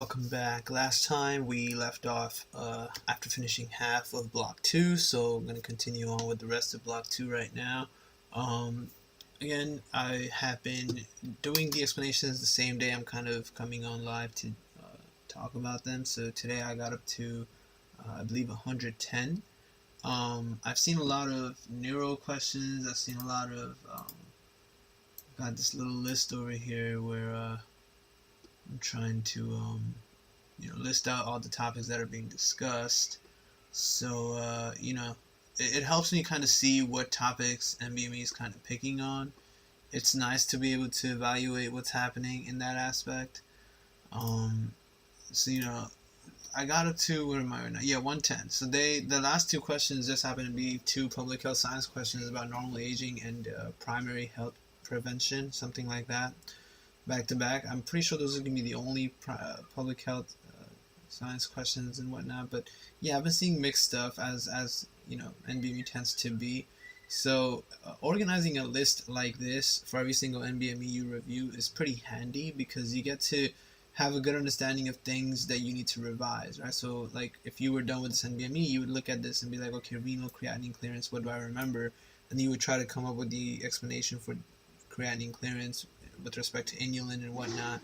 Welcome back. Last time we left off after finishing half of block 2, so I'm going to continue on with the rest of block 2 right now. Um, Again, I have been doing the explanations the same day I'm kind of coming on live to talk about them. So today I got up to, I believe, 110. I've seen a lot of neuro questions. I've seen a lot of, got this little list over here where I'm trying to list out all the topics that are being discussed. So it helps me kind of see what topics NBME is kind of picking on. It's nice to be able to evaluate what's happening in that aspect. Um, so I got up to, where am I right now? Yeah, 110. So the last two questions just happen to be two public health science questions about normal aging and primary health prevention, something like that, back to back. I'm pretty sure those are gonna be the only public health science questions and whatnot. But yeah, I've been seeing mixed stuff as NBME tends to be. So organizing a list like this for every single NBME you review is pretty handy because you get to have a good understanding of things that you need to revise, right? So like if you were done with this NBME, you would look at this and be like, okay, renal creatinine clearance, what do I remember? And you would try to come up with the explanation for creatinine clearance with respect to inulin and whatnot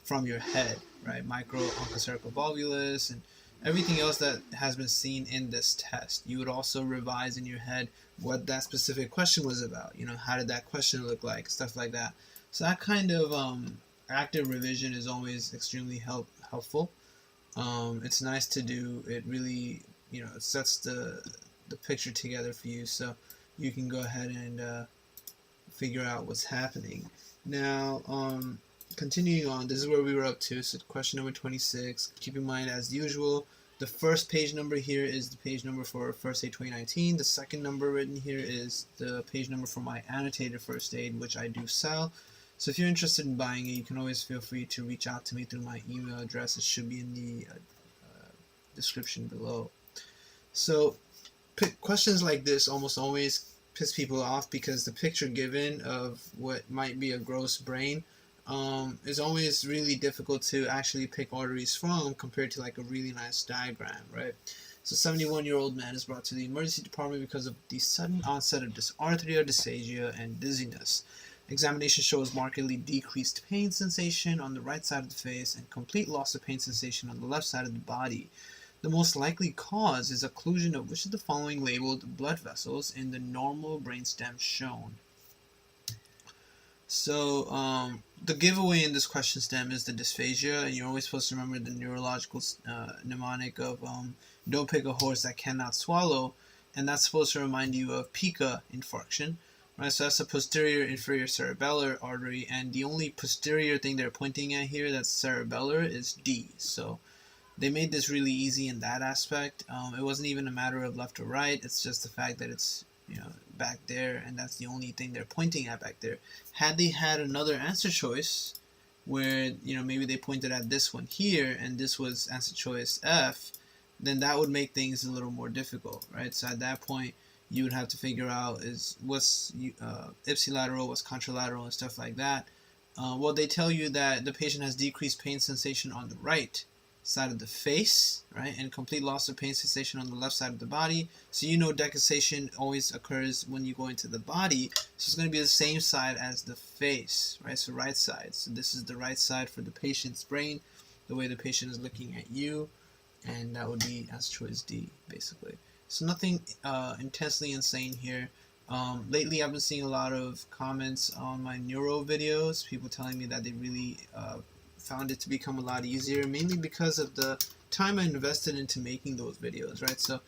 from your head, right? Micro onchocercal volvulus and everything else that has been seen in this test. You would also revise in your head what that specific question was about. How did that question look like? Stuff like that. So that kind of active revision is always extremely helpful. It's nice to do. It really, it sets the picture together for you, so you can go ahead and figure out what's happening. Now, continuing on, this is where we were up to. So question number 26. Keep in mind, as usual, the first page number here is the page number for First Aid 2019. The second number written here is the page number for my annotated first aid, which I do sell. So if you're interested in buying it, you can always feel free to reach out to me through my email address. It should be in the description below. So questions like this almost always piss people off because the picture given of what might be a gross brain is always really difficult to actually pick arteries from compared to like a really nice diagram, right? So 71-year-old man is brought to the emergency department because of the sudden onset of dysarthria, dysphagia, and dizziness. Examination shows markedly decreased pain sensation on the right side of the face and complete loss of pain sensation on the left side of the body. The most likely cause is occlusion of which of the following labeled blood vessels in the normal brainstem shown. So the giveaway in this question stem is the dysphagia, and you're always supposed to remember the neurological mnemonic of don't pick a horse that cannot swallow, and that's supposed to remind you of pica infarction, right? So that's a posterior inferior cerebellar artery, and the only posterior thing they're pointing at here that's cerebellar is D. So they made this really easy in that aspect. It wasn't even a matter of left or right. It's just the fact that it's back there, and that's the only thing they're pointing at back there. Had they had another answer choice where maybe they pointed at this one here and this was answer choice F, then that would make things a little more difficult, right? So at that point you would have to figure out what's ipsilateral, what's contralateral, and stuff like that. Well, they tell you that the patient has decreased pain sensation on the right side of the face, right, and complete loss of pain sensation on the left side of the body. So decussation always occurs when you go into the body, so it's going to be the same side as the face, right? So right side. So this is the right side for the patient's brain, the way the patient is looking at you, and that would be answer choice D, basically. So nothing intensely insane here. Lately I've been seeing a lot of comments on my neuro videos, people telling me that they really found it to become a lot easier, mainly because of the time I invested into making those videos, right? So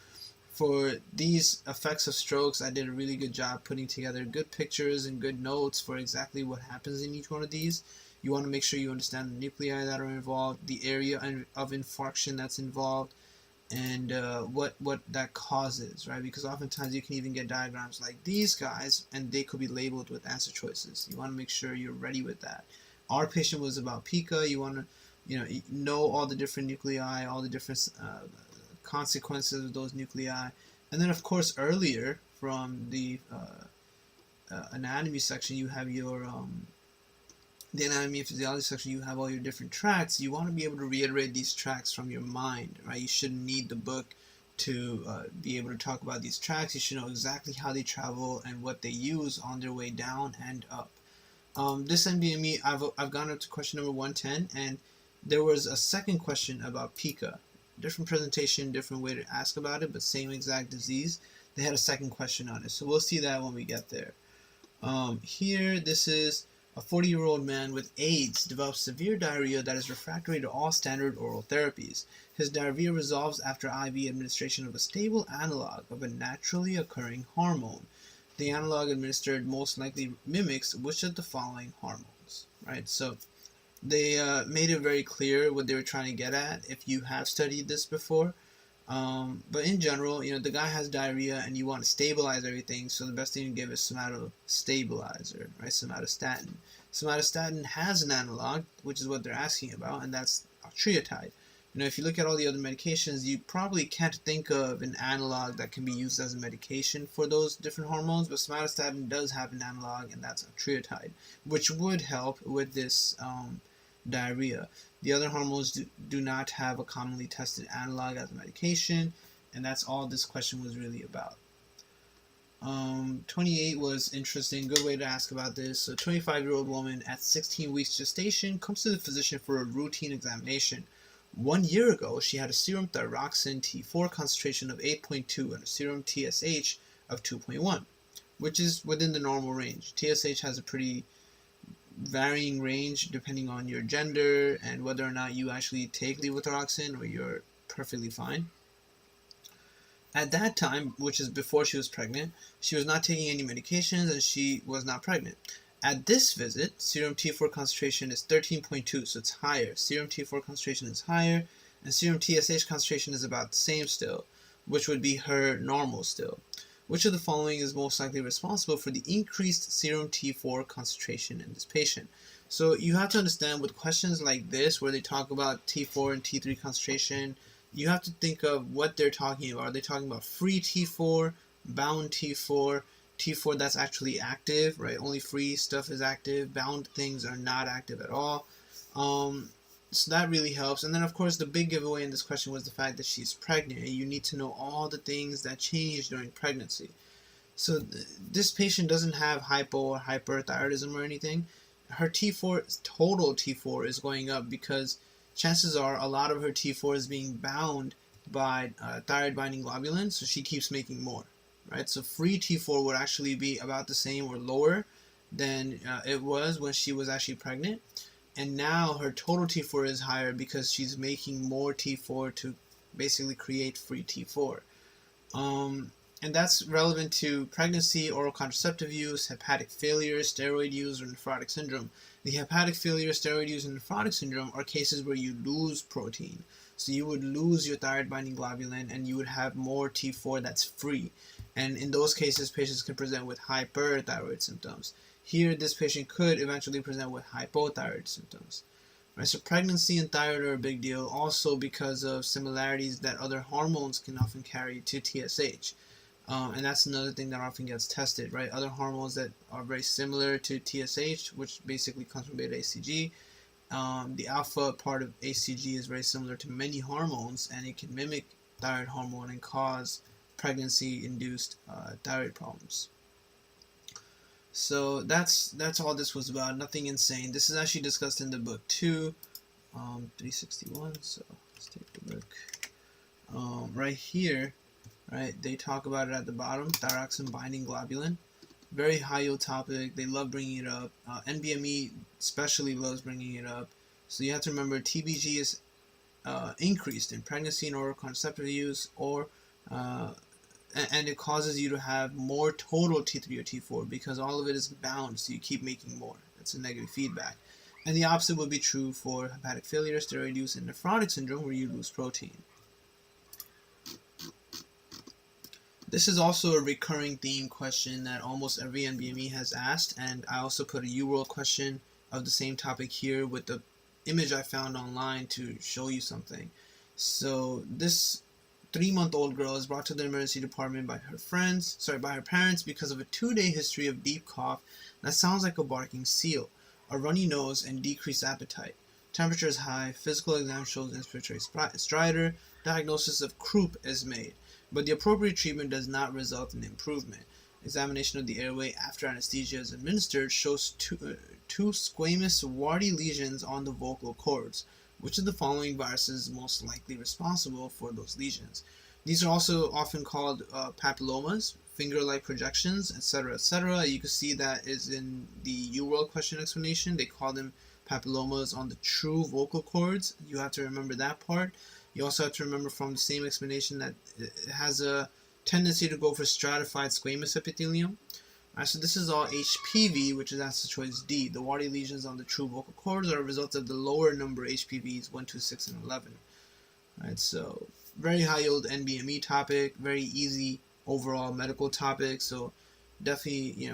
for these effects of strokes, I did a really good job putting together good pictures and good notes for exactly what happens in each one of these. You want to make sure you understand the nuclei that are involved, the area of infarction that's involved, and what that causes, right? Because oftentimes you can even get diagrams like these guys and they could be labeled with answer choices. You want to make sure you're ready with that. Our patient was about pica. You want to know all the different nuclei, all the different consequences of those nuclei. And then of course earlier from the anatomy section you have your the anatomy and physiology section, you have all your different tracks. You want to be able to reiterate these tracks from your mind, right? You shouldn't need the book to be able to talk about these tracks. You should know exactly how they travel and what they use on their way down and up. This NBME, I've gone up to question number 110, and there was a second question about pica. Different presentation, different way to ask about it, but same exact disease. They had a second question on it, so we'll see that when we get there. Here, this is a 40-year-old man with AIDS develops severe diarrhea that is refractory to all standard oral therapies. His diarrhea resolves after IV administration of a stable analog of a naturally occurring hormone. The analog administered most likely mimics which of the following hormones, right? So they made it very clear what they were trying to get at if you have studied this before. But in general, the guy has diarrhea and you want to stabilize everything, so the best thing to give is somatostabilizer, right? Somatostatin. Somatostatin has an analog, which is what they're asking about, and that's octreotide. If you look at all the other medications, you probably can't think of an analog that can be used as a medication for those different hormones, but somatostatin does have an analog, and that's octreotide, which would help with this diarrhea. The other hormones do not have a commonly tested analog as a medication, and that's all this question was really about. 28 was interesting, good way to ask about this. So 25-year-old woman at 16 weeks gestation comes to the physician for a routine examination. 1 year ago, she had a serum thyroxine T4 concentration of 8.2 and a serum TSH of 2.1, which is within the normal range. TSH has a pretty varying range depending on your gender and whether or not you actually take levothyroxine or you're perfectly fine. At that time, which is before she was pregnant, she was not taking any medications and she was not pregnant. At this visit, serum T4 concentration is 13.2, so it's higher. Serum T4 concentration is higher, and serum TSH concentration is about the same still, which would be her normal still. Which of the following is most likely responsible for the increased serum T4 concentration in this patient? So you have to understand with questions like this, where they talk about T4 and T3 concentration, you have to think of what they're talking about. Are they talking about free T4, bound T4, T4 that's actually active, right? Only free stuff is active, bound things are not active at all. So that really helps. And then, of course, the big giveaway in this question was the fact that she's pregnant. And you need to know all the things that change during pregnancy. So this patient doesn't have hypo or hyperthyroidism or anything. Her T4, total T4 is going up because chances are a lot of her T4 is being bound by thyroid binding globulin, so she keeps making more, right? So free T4 would actually be about the same or lower than it was when she was actually pregnant. And now her total T4 is higher because she's making more T4 to basically create free T4. And that's relevant to pregnancy, oral contraceptive use, hepatic failure, steroid use, or nephrotic syndrome. The hepatic failure, steroid use, and nephrotic syndrome are cases where you lose protein. So you would lose your thyroid binding globulin and you would have more T4 that's free. And in those cases, patients can present with hyperthyroid symptoms. Here, this patient could eventually present with hypothyroid symptoms. Right, so pregnancy and thyroid are a big deal also because of similarities that other hormones can often carry to TSH. And that's another thing that often gets tested, right? Other hormones that are very similar to TSH, which basically comes from beta-HCG. The alpha part of HCG is very similar to many hormones, and it can mimic thyroid hormone and cause pregnancy-induced thyroid problems. So that's all this was about. Nothing insane. This is actually discussed in the book too, 361. So let's take the book. Right here, right, they talk about it at the bottom. Thyroxine binding globulin, very high yield topic. They love bringing it up. NBME especially loves bringing it up. So you have to remember TBG is increased in pregnancy and oral contraceptive use, or and it causes you to have more total T3 or T4 because all of it is bound, so you keep making more. That's a negative feedback. And the opposite would be true for hepatic failure, steroid use, and nephrotic syndrome where you lose protein. This is also a recurring theme question that almost every NBME has asked, and I also put a UWorld question of the same topic here with the image I found online to show you something. So this 3-month-old girl is brought to the emergency department by her parents because of a 2-day history of deep cough that sounds like a barking seal. a runny nose, and decreased appetite. Temperature is high. Physical exam shows inspiratory stridor. Diagnosis of croup is made, but the appropriate treatment does not result in improvement. Examination of the airway after anesthesia is administered shows two squamous warty lesions on the vocal cords. Which of the following viruses is most likely responsible for those lesions? These are also often called papillomas, finger-like projections, etc., etc. You can see that is in the UWorld question explanation. They call them papillomas on the true vocal cords. You have to remember that part. You also have to remember from the same explanation that it has a tendency to go for stratified squamous epithelium. Alright, so this is all HPV, which is answer choice D. The warty lesions on the true vocal cords are a result of the lower number HPVs, 1, 2, 6, and 11. Alright, so very high yield NBME topic, very easy overall medical topic, so definitely,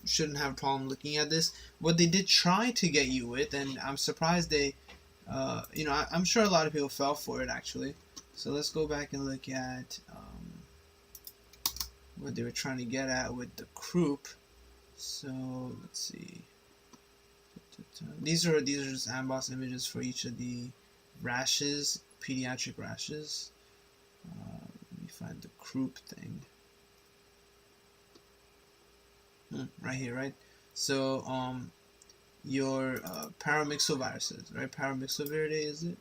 shouldn't have a problem looking at this. What they did try to get you with, and I'm surprised they, I'm sure a lot of people fell for it actually. So let's go back and look at what they were trying to get at with the croup. So let's see. These are just embossed images for each of the rashes, pediatric rashes. Let me find the croup thing. Right here, right? So your paramyxoviruses, right? Paramyxoviridae, is it?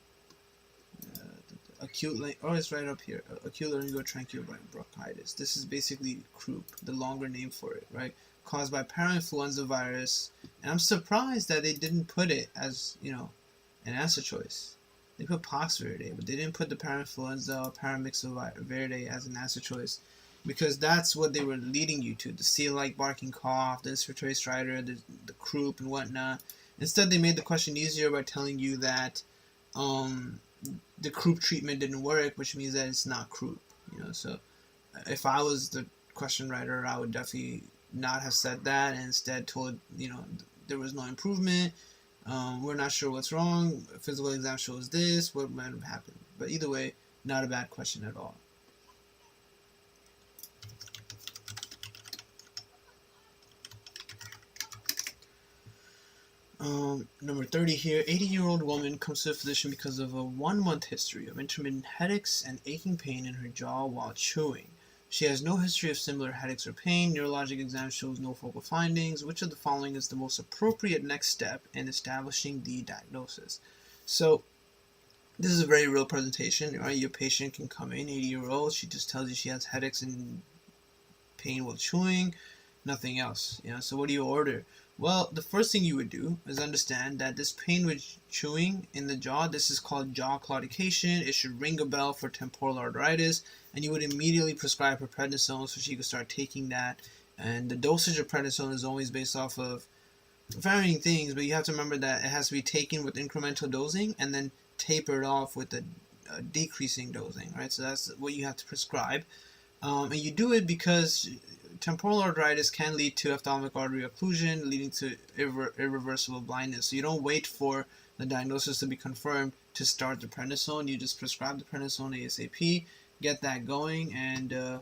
It's right up here. Acute laryngotracheal bronchitis. This is basically croup, the longer name for it, right? Caused by parainfluenza virus. And I'm surprised that they didn't put it as, an answer choice. They put poxviridae, but they didn't put the parainfluenza or paramyxoviridae as an answer choice, because that's what they were leading you to: the seal-like barking cough, the respiratory stridor, the croup, and whatnot. Instead, they made the question easier by telling you that the croup treatment didn't work, which means that it's not croup. So if I was the question writer, I would definitely not have said that, and instead told there was no improvement. We're not sure what's wrong. Physical exam shows this. What might have happened? But either way, not a bad question at all. Number 30 here. 80-year-old woman comes to the physician because of a 1-month history of intermittent headaches and aching pain in her jaw while chewing. She has no history of similar headaches or pain. Neurologic exam shows no focal findings. Which of the following is the most appropriate next step in establishing the diagnosis? So this is a very real presentation, right? Your patient can come in, 80-year-old. She just tells you she has headaches and pain while chewing, nothing else. So what do you order? Well, the first thing you would do is understand that this pain with chewing in the jaw, this is called jaw claudication. It should ring a bell for temporal arteritis, and you would immediately prescribe her prednisone so she could start taking that. And the dosage of prednisone is always based off of varying things, but you have to remember that it has to be taken with incremental dosing and then tapered off with a decreasing dosing, right? So that's what you have to prescribe. And you do it because temporal arteritis can lead to ophthalmic artery occlusion, leading to irreversible blindness. So you don't wait for the diagnosis to be confirmed to start the prednisone. You just prescribe the prednisone ASAP, get that going, and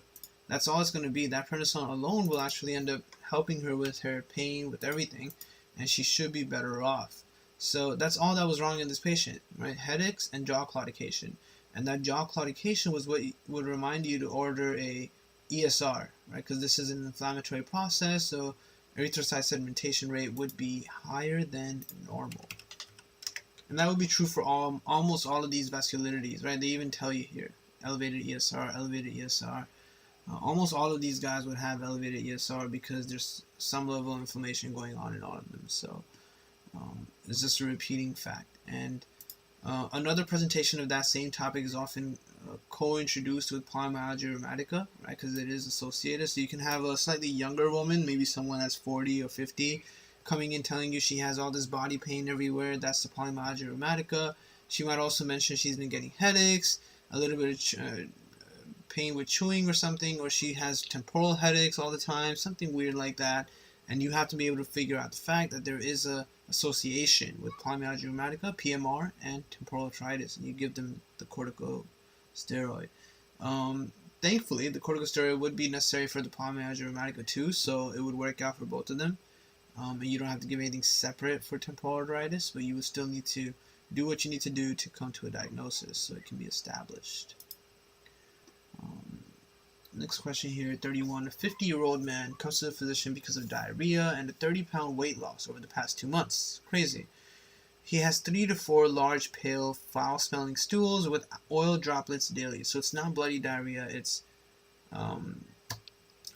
that's all it's going to be. That prednisone alone will actually end up helping her with her pain, with everything, and she should be better off. So that's all that was wrong in this patient, right? Headaches and jaw claudication. And that jaw claudication was what would remind you to order a ESR, right? Because this is an inflammatory process, so erythrocyte sedimentation rate would be higher than normal. And that would be true for almost all of these vascularities, right? They even tell you here, elevated ESR, elevated ESR. Almost all of these guys would have elevated ESR because there's some level of inflammation going on in all of them. So it's just a repeating fact. And another presentation of that same topic is often co-introduced with polymyalgia rheumatica, right? Because it is associated. So you can have a slightly younger woman, maybe someone that's 40 or 50, coming in telling you she has all this body pain everywhere. That's the polymyalgia rheumatica. She might also mention she's been getting headaches, a little bit of pain with chewing or something, or she has temporal headaches all the time, something weird like that. And you have to be able to figure out the fact that there is a association with polymyalgia rheumatica, PMR, and temporal arteritis, and you give them the corticosteroid. Thankfully, the corticosteroid would be necessary for the polymyalgia rheumatica too, so it would work out for both of them. and you don't have to give anything separate for temporal arteritis, but you would still need to do what you need to do to come to a diagnosis so it can be established. Next question here, 31. A 50-year-old man comes to the physician because of diarrhea and a 30-pound weight loss over the past 2 months. Crazy. He has 3 to 4 large, pale, foul-smelling stools with oil droplets daily. So it's not bloody diarrhea, it's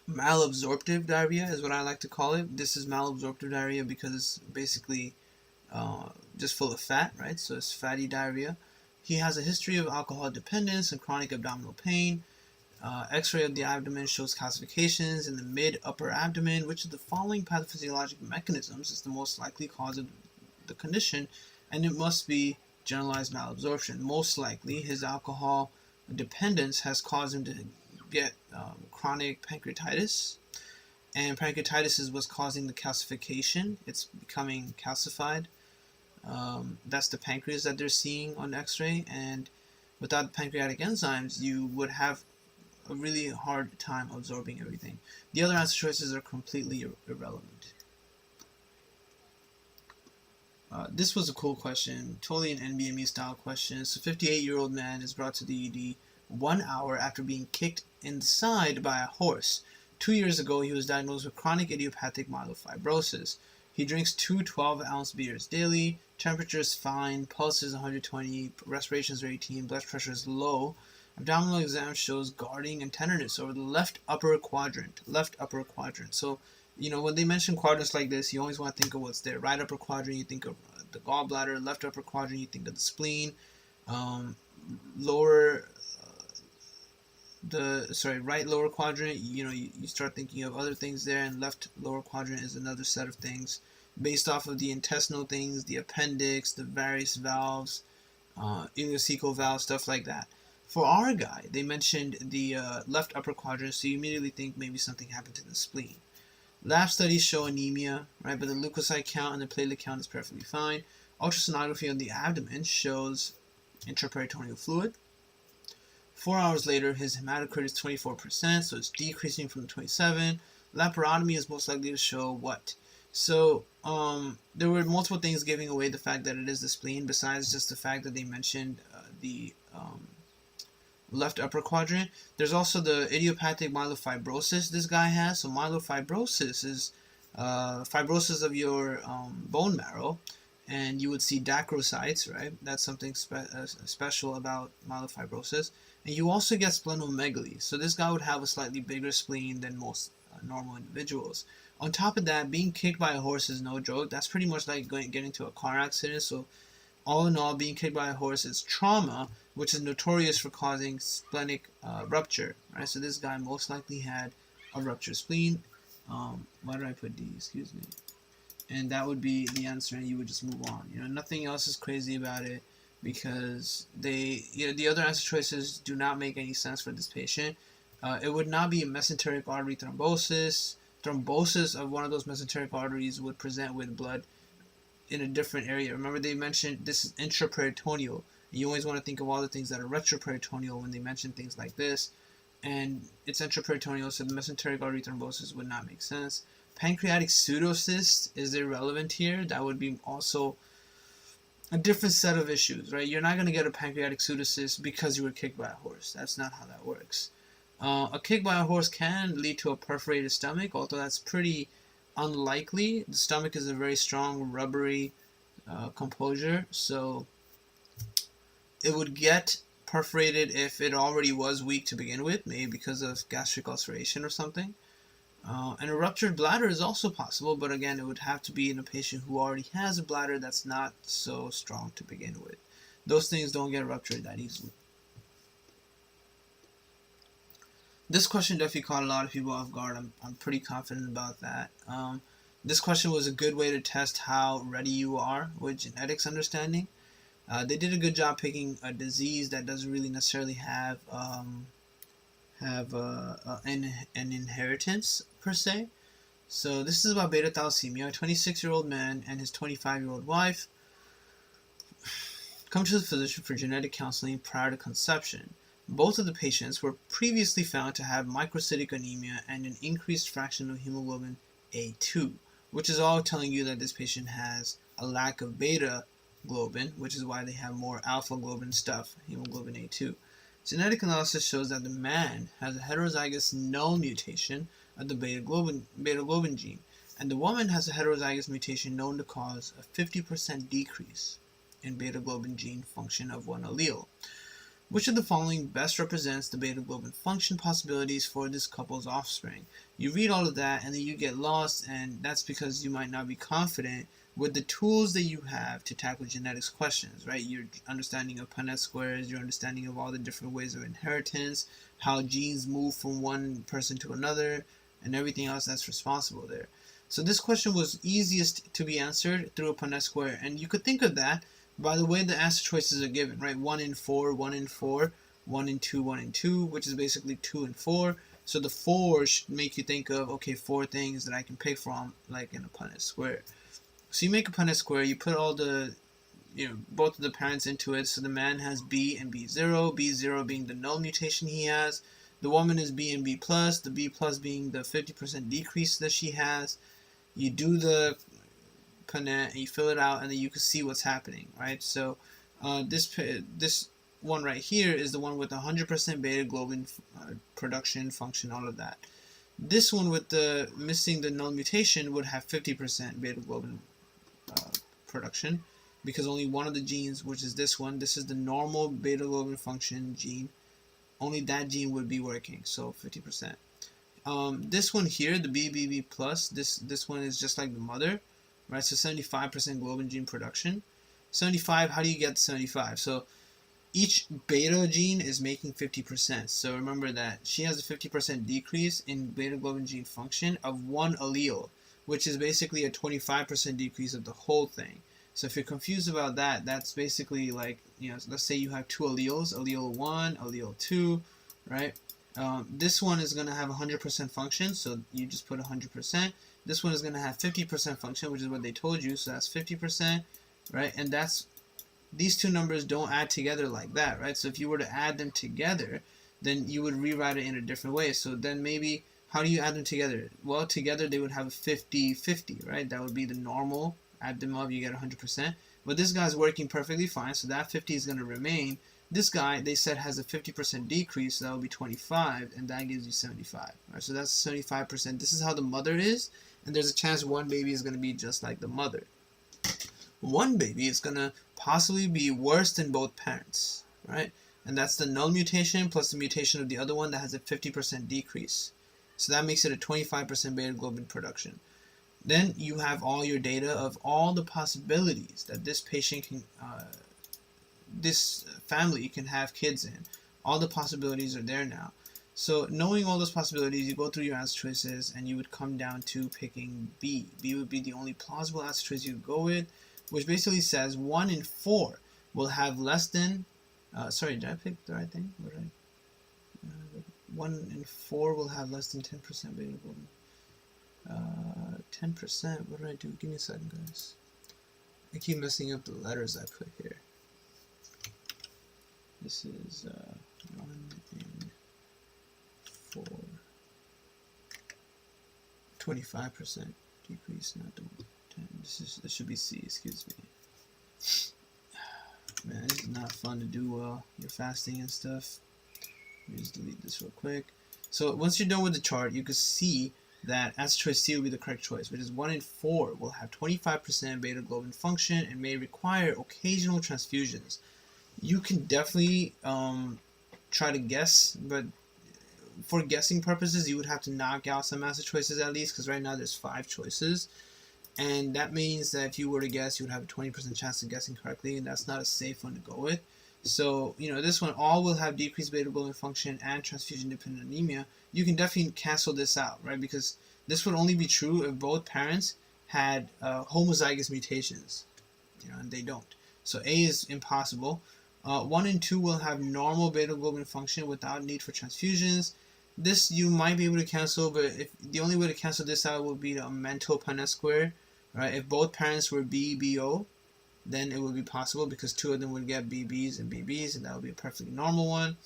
malabsorptive diarrhea is what I like to call it. This is malabsorptive diarrhea because it's basically just full of fat, right? So it's fatty diarrhea. He has a history of alcohol dependence and chronic abdominal pain. X-ray of the abdomen shows calcifications in the mid-upper abdomen. Which of the following pathophysiologic mechanisms is the most likely cause of the condition? And it must be generalized malabsorption. Most likely, his alcohol dependence has caused him to get chronic pancreatitis, and pancreatitis is what's causing the calcification. It's becoming calcified. That's the pancreas that they're seeing on X-ray, and without pancreatic enzymes, you would have a really hard time absorbing everything. The other answer choices are completely irrelevant. This was a cool question, totally an NBME style question. So 58-year-old man is brought to the ED 1 hour after being kicked in the side by a horse. 2 years ago, he was diagnosed with chronic idiopathic myelofibrosis. He drinks 2 12-ounce beers daily. Temperature is fine. Pulse is 120. Respirations are 18. Blood pressure is low. Abdominal exam shows guarding and tenderness over the left upper quadrant. So, when they mention quadrants like this, you always want to think of what's there. Right upper quadrant, you think of the gallbladder. Left upper quadrant, you think of the spleen. Right lower quadrant, you start thinking of other things there, and left lower quadrant is another set of things based off of the intestinal things, the appendix, the various valves, ileocecal valve, stuff like that. For our guy, they mentioned the left upper quadrant, so you immediately think maybe something happened to the spleen. Lab studies show anemia, right, but the leukocyte count and the platelet count is perfectly fine. Ultrasonography on the abdomen shows intraperitoneal fluid. 4 hours later, his hematocrit is 24%, so it's decreasing from the 27. Laparotomy is most likely to show what? So, there were multiple things giving away the fact that it is the spleen, besides just the fact that they mentioned the left upper quadrant. There's also the idiopathic myelofibrosis this guy has. So myelofibrosis is fibrosis of your bone marrow, and you would see dacrocytes, right? That's something special about myelofibrosis. And you also get splenomegaly. So this guy would have a slightly bigger spleen than most normal individuals. On top of that, being kicked by a horse is no joke. That's pretty much like getting into a car accident. So all in all, being kicked by a horse is trauma, which is notorious for causing splenic rupture, right? So this guy most likely had a ruptured spleen. Why did I put D? Excuse me. And that would be the answer, and you would just move on. Nothing else is crazy about it, because the other answer choices do not make any sense for this patient. It would not be a mesenteric artery thrombosis. Thrombosis of one of those mesenteric arteries would present with blood in a different area. Remember, they mentioned this is intraperitoneal. You always want to think of all the things that are retroperitoneal when they mention things like this. And it's intraperitoneal, so the mesenteric artery thrombosis would not make sense. Pancreatic pseudocyst is irrelevant here. That would be also a different set of issues, right? You're not going to get a pancreatic pseudocyst because you were kicked by a horse. That's not how that works. A kick by a horse can lead to a perforated stomach, although that's pretty unlikely. The stomach is a very strong, rubbery composure, so it would get perforated if it already was weak to begin with, maybe because of gastric ulceration or something. And a ruptured bladder is also possible, but again, it would have to be in a patient who already has a bladder that's not so strong to begin with. Those things don't get ruptured that easily. This question definitely caught a lot of people off guard. I'm pretty confident about that. This question was a good way to test how ready you are with genetics understanding. They did a good job picking a disease that doesn't really necessarily have an inheritance per se. So this is about beta thalassemia. A 26-year-old man and his 25-year-old wife come to the physician for genetic counseling prior to conception. Both of the patients were previously found to have microcytic anemia and an increased fraction of hemoglobin A2. which is all telling you that this patient has a lack of beta globin, which is why they have more alpha globin stuff, hemoglobin A2. Genetic analysis shows that the man has a heterozygous null mutation of the beta globin gene, and the woman has a heterozygous mutation known to cause a 50% decrease in beta globin gene function of one allele. Which of the following best represents the beta globin function possibilities for this couple's offspring? You read all of that and then you get lost, and that's because you might not be confident with the tools that you have to tackle genetics questions, right? Your understanding of Punnett squares, your understanding of all the different ways of inheritance, how genes move from one person to another, and everything else that's responsible there. So this question was easiest to be answered through a Punnett square, and you could think of that by the way the answer choices are given, right? 1 in 4, 1 in 4, 1 in 2, 1 in 2, which is basically 2 and 4. So the 4 should make you think of, okay, 4 things that I can pick from, like in a Punnett square. So you make a Punnett square, you put all the, both of the parents into it. So the man has B and B0, B0 being the null mutation he has. The woman is B and B plus, the B plus being the 50% decrease that she has. You do the Punnett and you fill it out, and then you can see what's happening, right? So this one right here is the one with 100% beta globin production function, all of that. This one with the missing the null mutation would have 50% beta globin production, because only one of the genes, which is this one, this is the normal beta globin function gene, only that gene would be working, so 50%. This one here, the BBB plus, this one is just like the mother, right? So 75% globin gene production. 75, how do you get 75? So each beta gene is making 50%. So remember that she has a 50% decrease in beta globin gene function of one allele, which is basically a 25% decrease of the whole thing. So if you're confused about that, that's basically like, let's say you have two alleles, allele 1, allele 2, right? This one is going to have 100% function, so you just put 100%. This one is going to have 50% function, which is what they told you, so that's 50%, right? And these two numbers don't add together like that, right? So if you were to add them together, then you would rewrite it in a different way. So then maybe, how do you add them together? Well, together they would have a 50-50, right? That would be the normal. Add them up, you get 100%. But this guy's working perfectly fine, so that 50 is going to remain. This guy, they said, has a 50% decrease, so that would be 25, and that gives you 75. Right? So that's 75%. This is how the mother is, and there's a chance one baby is going to be just like the mother. One baby is going to possibly be worse than both parents, right? And that's the null mutation plus the mutation of the other one that has a 50% decrease. So that makes it a 25% beta globin production. Then you have all your data of all the possibilities that this patient can, this family can have kids in. All the possibilities are there now. So knowing all those possibilities, you go through your answer choices and you would come down to picking B. B would be the only plausible answer choice you go with, which basically says 1 in 4 will have less than, sorry, did I pick the right thing? 1 in 4 will have less than 10% beta globin. 10%, what did I do? Give me a second, guys. I keep messing up the letters I put here. This is 1 in 4. 25% decrease, not the 10. This should be C, excuse me. Man, this is not fun to do while you're fasting and stuff. Let me just delete this real quick. So once you're done with the chart, you can see that answer choice C will be the correct choice, which is 1 in 4 will have 25% beta globin function and may require occasional transfusions. You can definitely try to guess, but for guessing purposes, you would have to knock out some answer choices at least, because right now there's 5 choices. And that means that if you were to guess, you would have a 20% chance of guessing correctly, and that's not a safe one to go with. So, this one all will have decreased beta globin function and transfusion-dependent anemia. You can definitely cancel this out, right? Because this would only be true if both parents had homozygous mutations, and they don't. So A is impossible. 1 and 2 will have normal beta globin function without need for transfusions. This you might be able to cancel, but the only way to cancel this out would be a mental Punnett square, right? If both parents were BBO, then it would be possible because 2 of them would get BBs and BBs, and that would be a perfectly normal one.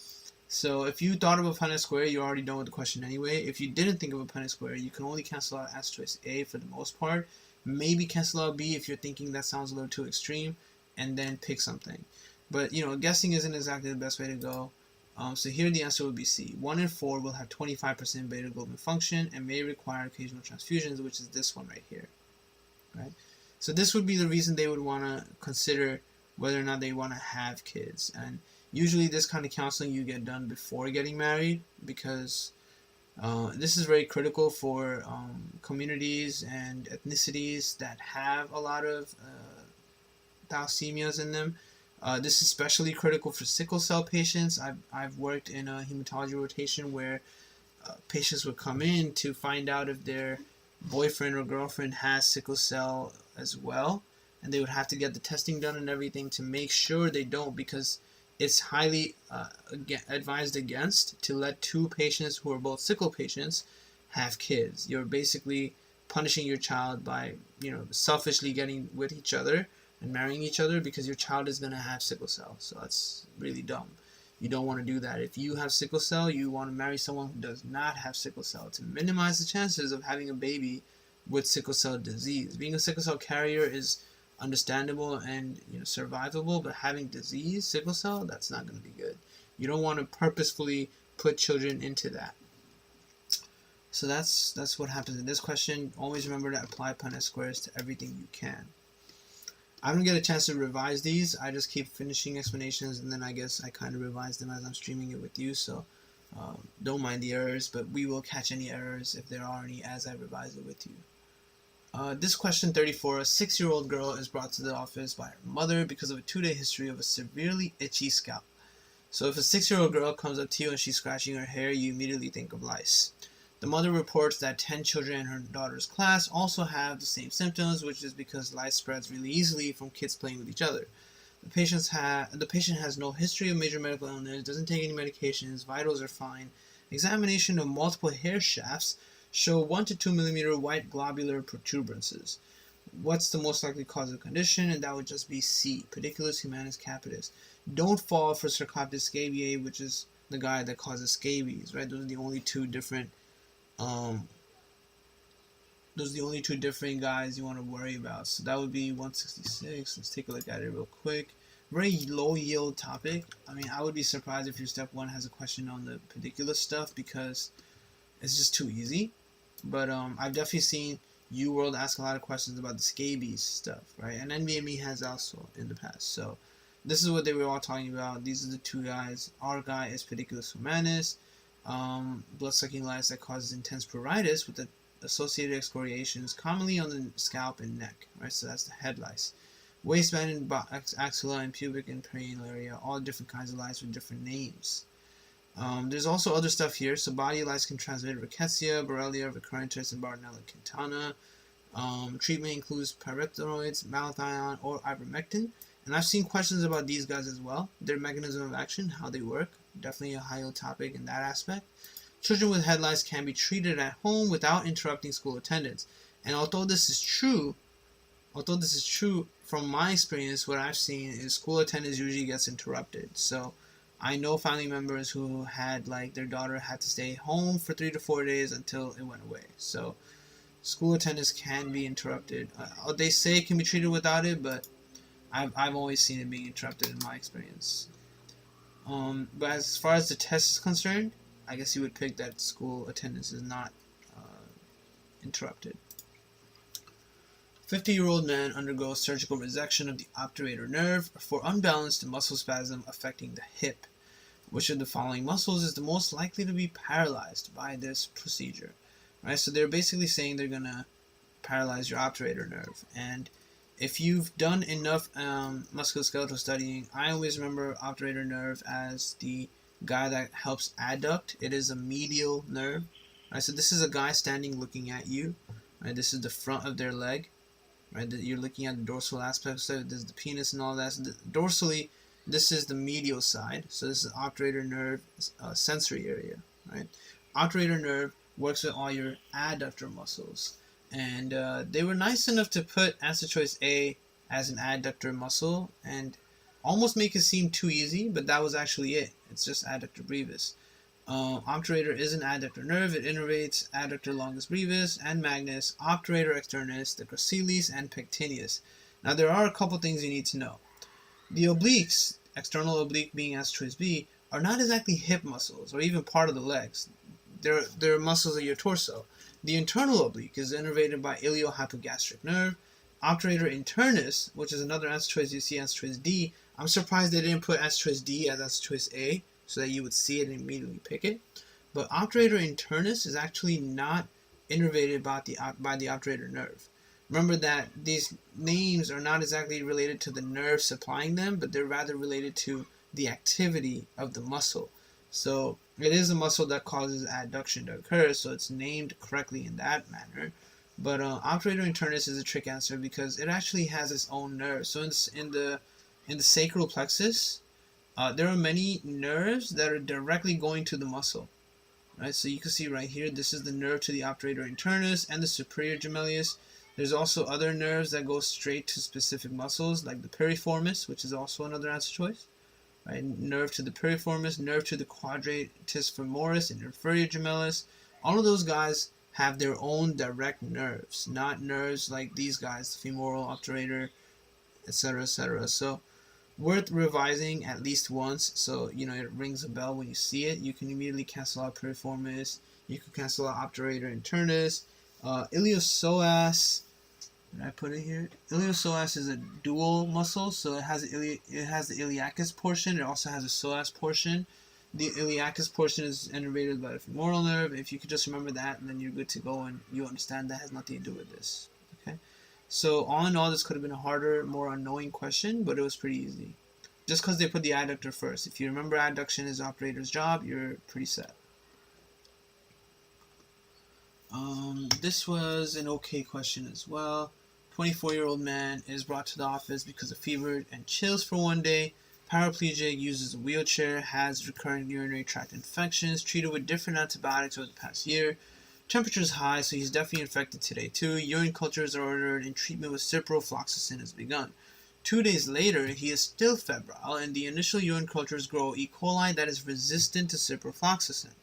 So if you thought of a Punnett square, you already know the question anyway. If you didn't think of a Punnett square, you can only cancel out answer choice A for the most part. Maybe cancel out B if you're thinking that sounds a little too extreme, and then pick something. But guessing isn't exactly the best way to go. So here the answer would be C. 1 in 4 will have 25% beta globin function and may require occasional transfusions, which is this one right here. Right? So this would be the reason they would want to consider whether or not they want to have kids. And usually this kind of counseling you get done before getting married, because this is very critical for communities and ethnicities that have a lot of thalassemias in them. This is especially critical for sickle cell patients. I've worked in a hematology rotation where patients would come in to find out if their boyfriend or girlfriend has sickle cell as well, and they would have to get the testing done and everything to make sure they don't, because it's highly advised against to let two patients who are both sickle patients have kids. You're basically punishing your child by selfishly getting with each other and marrying each other because your child is going to have sickle cell. So that's really dumb. You don't want to do that. If you have sickle cell, you want to marry someone who does not have sickle cell to minimize the chances of having a baby with sickle cell disease. Being a sickle cell carrier is understandable and survivable, but having disease, sickle cell, that's not going to be good. You don't want to purposefully put children into that. So that's what happens in this question. Always remember to apply Punnett squares to everything you can. I don't get a chance to revise these. I just keep finishing explanations, and then I guess I kind of revise them as I'm streaming it with you. So don't mind the errors, but we will catch any errors if there are any as I revise it with you. This question 34, a 6-year-old girl is brought to the office by her mother because of a 2-day history of a severely itchy scalp. So if a 6-year-old girl comes up to you and she's scratching her hair, you immediately think of lice. The mother reports that 10 children in her daughter's class also have the same symptoms, which is because lice spreads really easily from kids playing with each other. The patient has no history of major medical illness, doesn't take any medications, vitals are fine. Examination of multiple hair shafts show 1 to 2 millimeter white globular protuberances. What's the most likely cause of the condition? And that would just be C, pediculus humanus capitis. Don't fall for Sarcoptes scabiei, which is the guy that causes scabies, right? Those are the only two different guys you want to worry about. So that would be 166. Let's take a look at it real quick. Very low yield topic. I mean, I would be surprised if your step 1 has a question on the pediculus stuff because it's just too easy. But I've definitely seen UWorld ask a lot of questions about the scabies stuff, right? And NBME has also in the past. So this is what they were all talking about. These are the two guys. Our guy is pediculus humanus, blood-sucking lice that causes intense pruritus with the associated excoriations, commonly on the scalp and neck, right? So that's the head lice. Waistband and axilla and pubic and perianal area, all different kinds of lice with different names. There's also other stuff here. So body lice can transmit rickettsia, Borrelia recurrentis, and Bartonella quintana. Treatment includes pyrethroids, malathion, or ivermectin. And I've seen questions about these guys as well. Their mechanism of action, how they work. Definitely a high-yield topic in that aspect. Children with head lice can be treated at home without interrupting school attendance. And although this is true from my experience, what I've seen is school attendance usually gets interrupted. So I know family members who had their daughter had to stay home for 3 to 4 days until it went away. So school attendance can be interrupted. They say it can be treated without it, but I've always seen it being interrupted in my experience. But as far as the test is concerned, I guess you would pick that school attendance is not interrupted. 50-year-old man undergoes surgical resection of the obturator nerve for unbalanced muscle spasm affecting the hip. Which of the following muscles is the most likely to be paralyzed by this procedure? Right, so they're basically saying they're going to paralyze your obturator nerve. And if you've done enough musculoskeletal studying, I always remember obturator nerve as the guy that helps adduct. It is a medial nerve. Right, so this is a guy standing looking at you. Right, this is the front of their leg. Right, you're looking at the dorsal aspects of it. There's the penis and all that. So dorsally, this is the medial side. So this is the obturator nerve sensory area. Right, obturator nerve works with all your adductor muscles. And they were nice enough to put answer choice A as an adductor muscle. And almost make it seem too easy, but that was actually it. It's just adductor brevis. Obturator is an adductor nerve. It innervates adductor longus brevis and magnus, obturator externus, the gracilis, and pectineus. Now there are a couple things you need to know. The obliques, external oblique being as choice B, are not exactly hip muscles or even part of the legs. They're muscles of your torso. The internal oblique is innervated by iliohypogastric nerve. Obturator internus, which is another answer choice you see answer choice D. I'm surprised they didn't put answer choice D as answer choice A, so that you would see it and immediately pick it. But obturator internus is actually not innervated by the obturator nerve. Remember that these names are not exactly related to the nerve supplying them, but they're rather related to the activity of the muscle. So it is a muscle that causes adduction to occur, so it's named correctly in that manner. But obturator internus is a trick answer because it actually has its own nerve. So in the sacral plexus, there are many nerves that are directly going to the muscle, right? So you can see right here, this is the nerve to the obturator internus and the superior gemellus. There's also other nerves that go straight to specific muscles, like the piriformis, which is also another answer choice, right? Nerve to the piriformis, nerve to the quadratus femoris and inferior gemellus. All of those guys have their own direct nerves, not nerves like these guys, the femoral obturator, etc., etc. So worth revising at least once, so you know it rings a bell when you see it. You can immediately cancel out piriformis, you can cancel out obturator internus. Iliopsoas, did I put it here? Iliopsoas is a dual muscle, so it has the iliacus portion, it also has a psoas portion. The iliacus portion is innervated by the femoral nerve. If you could just remember that, then you're good to go, and you understand that has nothing to do with this. Okay. So all in all, this could have been a harder, more unknowing question, but it was pretty easy. Just because they put the adductor first. If you remember adduction is operator's job, you're pretty set. This was an okay question as well. 24-year-old man is brought to the office because of fever and chills for one day. Paraplegic, uses a wheelchair, has recurrent urinary tract infections, treated with different antibiotics over the past year. Temperature is high, so he's definitely infected today too. Urine cultures are ordered and treatment with ciprofloxacin has begun. 2 days later, he is still febrile, and the initial urine cultures grow E. coli that is resistant to ciprofloxacin.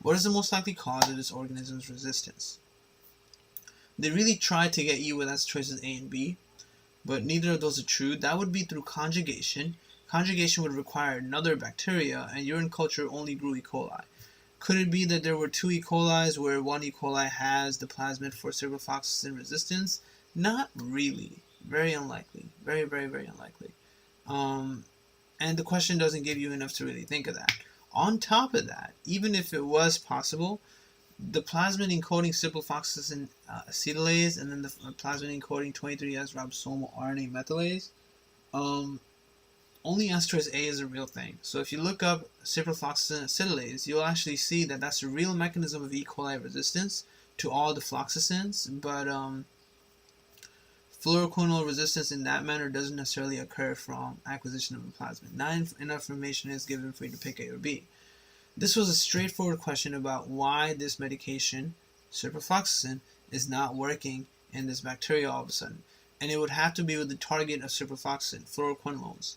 What is the most likely cause of this organism's resistance? They really tried to get you with answer choices A and B, but neither of those are true. That would be through conjugation. Conjugation would require another bacteria, and urine culture only grew E. coli. Could it be that there were two E. colis where one E. coli has the plasmid for ciprofloxacin resistance? Not really. Very unlikely. Very, very, very unlikely. And the question doesn't give you enough to really think of that. On top of that, even if it was possible, the plasmid encoding ciprofloxacin acetylase and then the plasmid encoding 23S ribosomal RNA methylase, only answer choice A is a real thing. So if you look up ciprofloxacin acetylase, you'll actually see that that's a real mechanism of E. coli resistance to all the floxacins, but fluoroquinolone resistance in that manner doesn't necessarily occur from acquisition of the plasmid. Not enough information is given for you to pick A or B. This was a straightforward question about why this medication, ciprofloxacin, is not working in this bacteria all of a sudden. And it would have to be with the target of ciprofloxacin, fluoroquinolones.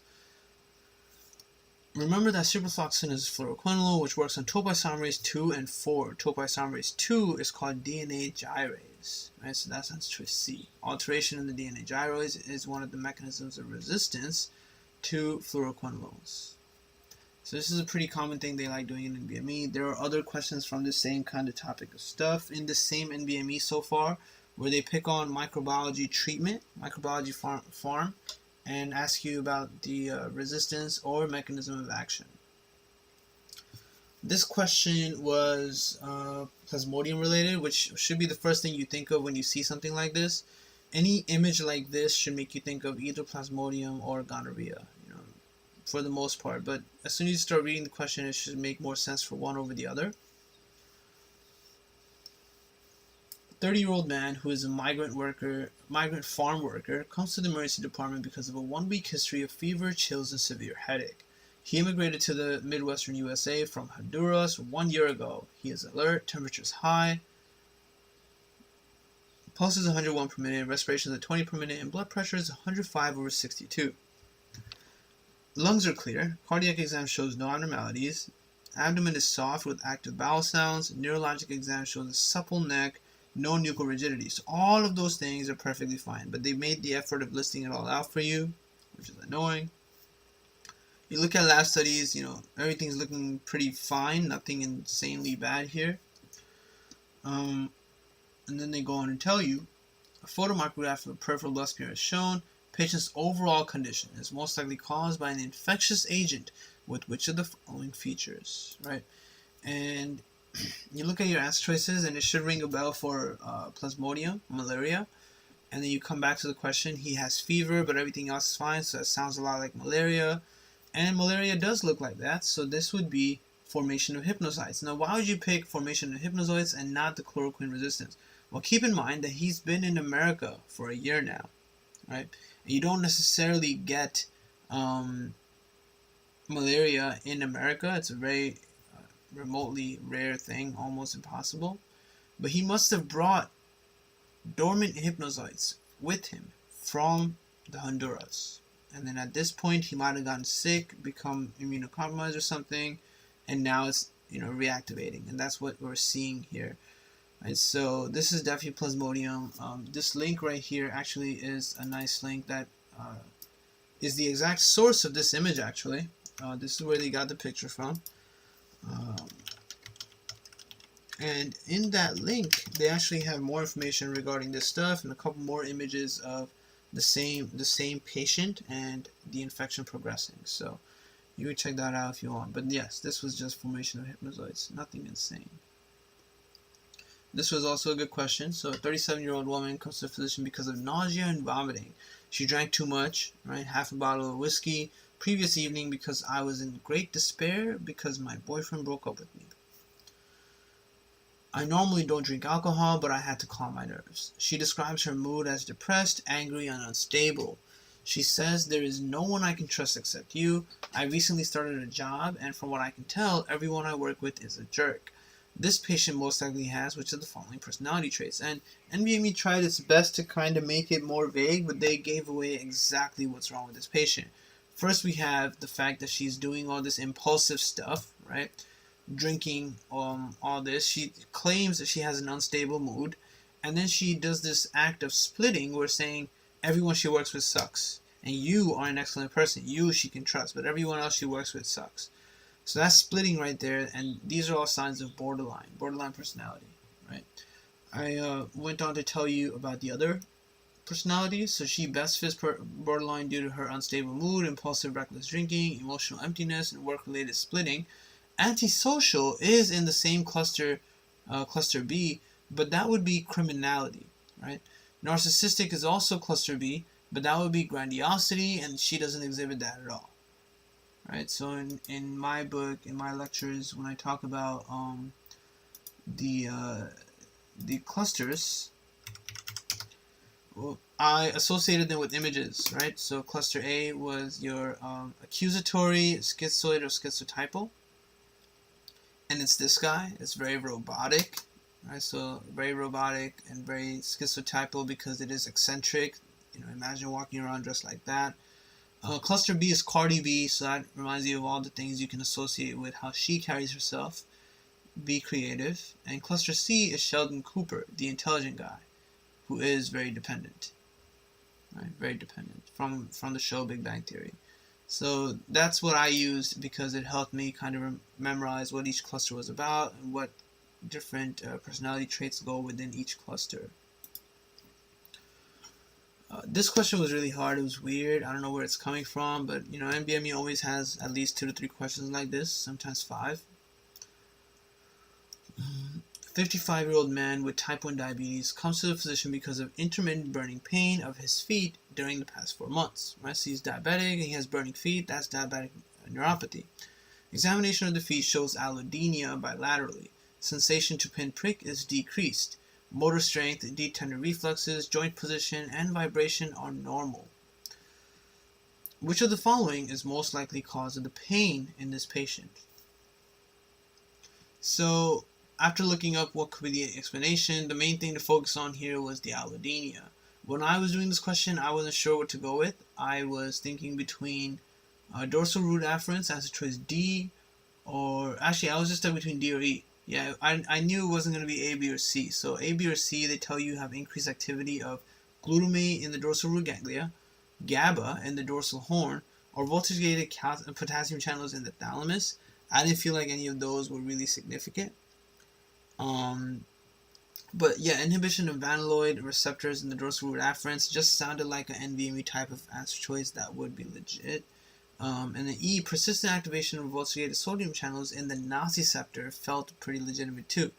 Remember that ciprofloxacin is fluoroquinolone, which works on topoisomerase 2 and 4. Topoisomerase 2 is called DNA gyrase, right? So that's answer choice C. Alteration in the DNA gyrase is one of the mechanisms of resistance to fluoroquinolones. So this is a pretty common thing they like doing in NBME. There are other questions from the same kind of topic of stuff in the same NBME so far, where they pick on microbiology treatment, microbiology farm, and ask you about the resistance or mechanism of action. This question was plasmodium related, which should be the first thing you think of when you see something like this. Any image like this should make you think of either plasmodium or gonorrhea, for the most part. But as soon as you start reading the question, it should make more sense for one over the other. 30-year-old man who is a migrant farm worker, comes to the emergency department because of a 1-week history of fever, chills, and severe headache. He immigrated to the Midwestern USA from Honduras 1 year ago. He is alert, temperature is high, pulse is 101 per minute, respiration is at 20 per minute, and blood pressure is 105/62. Lungs are clear. Cardiac exam shows no abnormalities. Abdomen is soft with active bowel sounds. Neurologic exam shows a supple neck, no nuchal rigidity. So all of those things are perfectly fine, but they made the effort of listing it all out for you, which is annoying. You look at lab studies, everything's looking pretty fine. Nothing insanely bad here. And then they go on and tell you, a photomicrograph of peripheral blood smear is shown. Patient's overall condition is most likely caused by an infectious agent with which of the following features, right? And you look at your answer choices, and it should ring a bell for plasmodium, malaria. And then you come back to the question, he has fever, but everything else is fine, so that sounds a lot like malaria. And malaria does look like that, so this would be formation of hypnocytes. Now, why would you pick formation of hypnocytes and not the chloroquine resistance? Well, keep in mind that he's been in America for a year now, right? And you don't necessarily get malaria in America. It's a very remotely rare thing, almost impossible. But he must have brought dormant hypnocytes with him from the Honduras. And then at this point, he might have gotten sick, become immunocompromised or something, and now it's reactivating, and that's what we're seeing here. Right, so this is definitely plasmodium. This link right here actually is a nice link that is the exact source of this image. Actually, this is where they got the picture from. And in that link, they actually have more information regarding this stuff and a couple more images of the same patient and the infection progressing. So you can check that out if you want. But yes, this was just formation of hypnocytes, nothing insane. This was also a good question. So a 37-year-old woman comes to the physician because of nausea and vomiting. She drank too much, right? Half a bottle of whiskey previous evening because I was in great despair because my boyfriend broke up with me. I normally don't drink alcohol, but I had to calm my nerves. She describes her mood as depressed, angry, and unstable. She says, there is no one I can trust except you. I recently started a job, and from what I can tell, everyone I work with is a jerk. This patient most likely has which of the following personality traits. And NBME tried its best to kind of make it more vague, but they gave away exactly what's wrong with this patient. First, we have the fact that she's doing all this impulsive stuff, right? Drinking all this. She claims that she has an unstable mood, and then she does this act of splitting where saying everyone she works with sucks, and you are an excellent person, you she can trust, but everyone else she works with sucks. So that's splitting right there, and these are all signs of borderline personality, right? I went on to tell you about the other personalities. So she best fits borderline due to her unstable mood, impulsive reckless drinking, emotional emptiness, and work-related splitting. Antisocial is in the same cluster, cluster B, but that would be criminality, right? Narcissistic is also cluster B, but that would be grandiosity, and she doesn't exhibit that at all, right? So in my book, in my lectures, when I talk about the clusters, well, I associated them with images, right? So cluster A was your accusatory, schizoid, or schizotypal. And it's this guy. It's very robotic, right? So very robotic and very schizotypal because it is eccentric. Imagine walking around dressed like that. Cluster B is Cardi B, so that reminds you of all the things you can associate with how she carries herself. Be creative. And cluster C is Sheldon Cooper, the intelligent guy, who is very dependent, right? Very dependent from the show Big Bang Theory. So that's what I used because it helped me kind of memorize what each cluster was about and what different personality traits go within each cluster. This question was really hard. It was weird. I don't know where it's coming from, but NBME always has at least 2 to 3 questions like this, sometimes 5. 55-year-old man with type 1 diabetes comes to the physician because of intermittent burning pain of his feet during the past 4 months. Right? So he's diabetic and he has burning feet. That's diabetic neuropathy. Examination of the feet shows allodynia bilaterally. Sensation to pinprick is decreased. Motor strength, deep tender reflexes, joint position, and vibration are normal. Which of the following is most likely cause of the pain in this patient? So after looking up what could be the explanation, the main thing to focus on here was the allodynia. When I was doing this question, I wasn't sure what to go with. I was thinking between Dorsal root afferents, answer choice D, or actually I was just stuck between D or E. Yeah, I knew it wasn't going to be A, B, or C. So A, B, or C, they tell you have increased activity of glutamate in the dorsal root ganglia, GABA in the dorsal horn, or voltage-gated potassium channels in the thalamus. I didn't feel like any of those were really significant. But yeah, inhibition of vanilloid receptors in the dorsal root afferents just sounded like an NBME type of answer choice that would be legit. And then E, persistent activation of voltage-gated sodium channels in the nociceptor felt pretty legitimate too.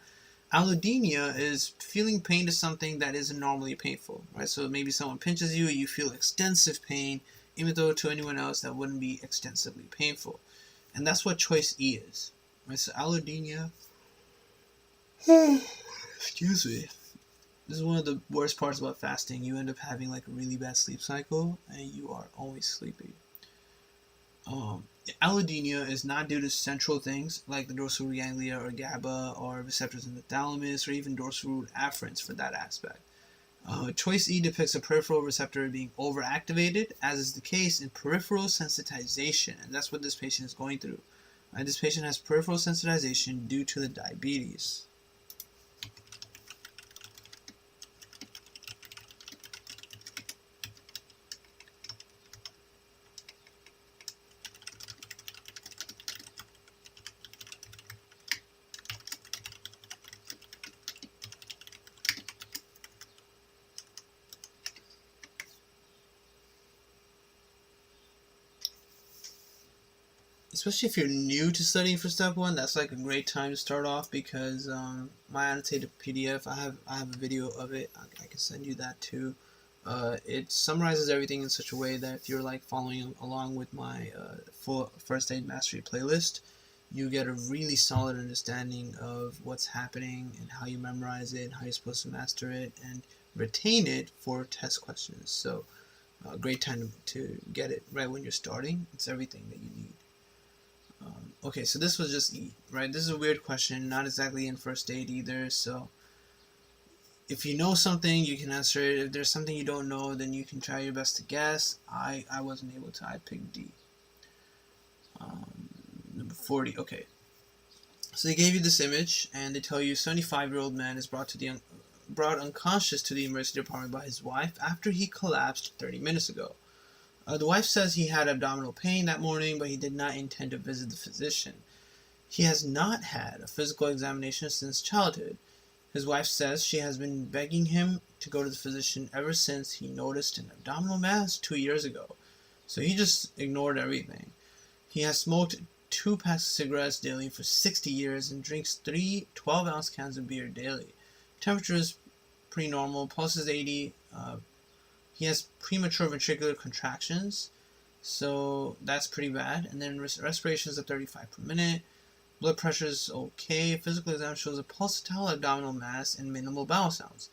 Allodynia is feeling pain to something that isn't normally painful, right? So maybe someone pinches you, you feel extensive pain, even though to anyone else that wouldn't be extensively painful. And that's what choice E is, right? So allodynia, excuse me. This is one of the worst parts about fasting. You end up having like a really bad sleep cycle, and you are always sleepy. Allodynia is not due to central things like the dorsal root ganglia or GABA or receptors in the thalamus or even dorsal root afferents for that aspect. Choice E depicts a peripheral receptor being overactivated, as is the case in peripheral sensitization, and that's what this patient is going through. This patient has peripheral sensitization due to the diabetes. Especially if you're new to studying for step 1, that's like a great time to start off, because my annotated PDF, I have a video of it. I can send you that too. It summarizes everything in such a way that if you're like following along with my full first aid mastery playlist, you get a really solid understanding of what's happening and how you memorize it and how you're supposed to master it and retain it for test questions. So great time to get it right when you're starting. It's everything that you need. Okay, so this was just E, right? This is a weird question, not exactly in first aid either, so if you know something, you can answer it. If there's something you don't know, then you can try your best to guess. I wasn't able to. I picked D. Number 40, okay. So they gave you this image, and they tell you a 75-year-old man is brought unconscious to the emergency department by his wife after he collapsed 30 minutes ago. The wife says he had abdominal pain that morning, but he did not intend to visit the physician. He has not had a physical examination since childhood. His wife says she has been begging him to go to the physician ever since he noticed an abdominal mass 2 years ago. So he just ignored everything. He has smoked 2 packs of cigarettes daily for 60 years and drinks 3 12-ounce cans of beer daily. Temperature is pretty normal. Pulse is 80. He has premature ventricular contractions, so that's pretty bad. And then respirations at 35 per minute. Blood pressure is okay. Physical exam shows a pulsatile abdominal mass and minimal bowel sounds.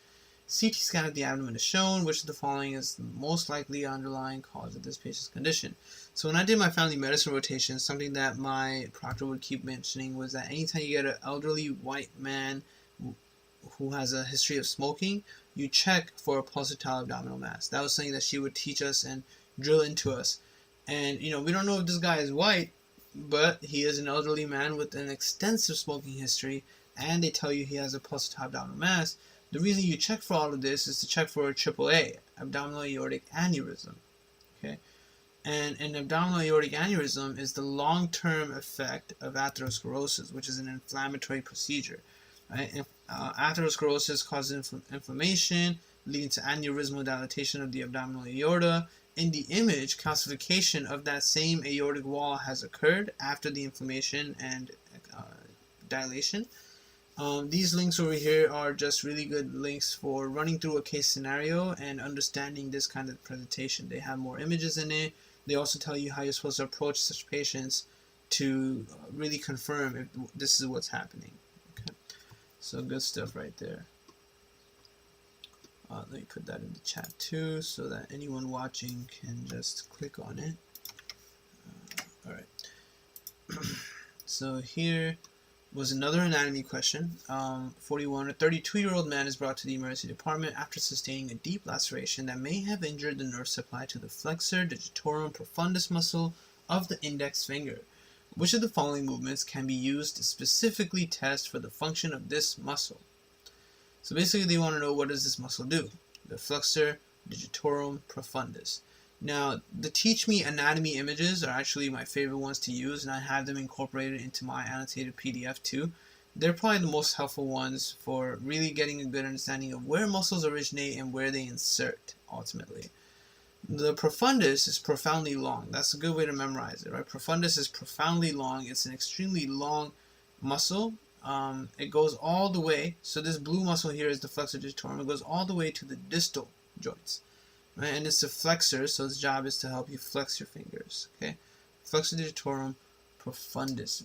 CT scan of the abdomen is shown, which of the following is the most likely underlying cause of this patient's condition. So when I did my family medicine rotation, something that my proctor would keep mentioning was that anytime you get an elderly white man who has a history of smoking, you check for a pulsatile abdominal mass. That was something that she would teach us and drill into us. And, we don't know if this guy is white, but he is an elderly man with an extensive smoking history, and they tell you he has a pulsatile abdominal mass. The reason you check for all of this is to check for a AAA, abdominal aortic aneurysm. Okay? And an abdominal aortic aneurysm is the long-term effect of atherosclerosis, which is an inflammatory procedure. Right? Atherosclerosis causes inflammation, leading to aneurysmal dilatation of the abdominal aorta. In the image, calcification of that same aortic wall has occurred after the inflammation and dilation. These links over here are just really good links for running through a case scenario and understanding this kind of presentation. They have more images in it. They also tell you how you're supposed to approach such patients to really confirm if this is what's happening. Okay, so good stuff right there. Let me put that in the chat too, so that anyone watching can just click on it. All right. So here was another anatomy question. 41. A 32-year-old man is brought to the emergency department after sustaining a deep laceration that may have injured the nerve supply to the flexor digitorum profundus muscle of the index finger. Which of the following movements can be used to specifically test for the function of this muscle? So basically they want to know, what does this muscle do? The flexor digitorum profundus. Now, the Teach Me Anatomy images are actually my favorite ones to use, and I have them incorporated into my annotated PDF too. They're probably the most helpful ones for really getting a good understanding of where muscles originate and where they insert, ultimately. The profundus is profoundly long. That's a good way to memorize it, right? Profundus is profoundly long. It's an extremely long muscle. It goes all the way. So this blue muscle here is the flexor digitorum. It goes all the way to the distal joints, right? And it's a flexor, so its job is to help you flex your fingers. Okay, flexor digitorum profundus.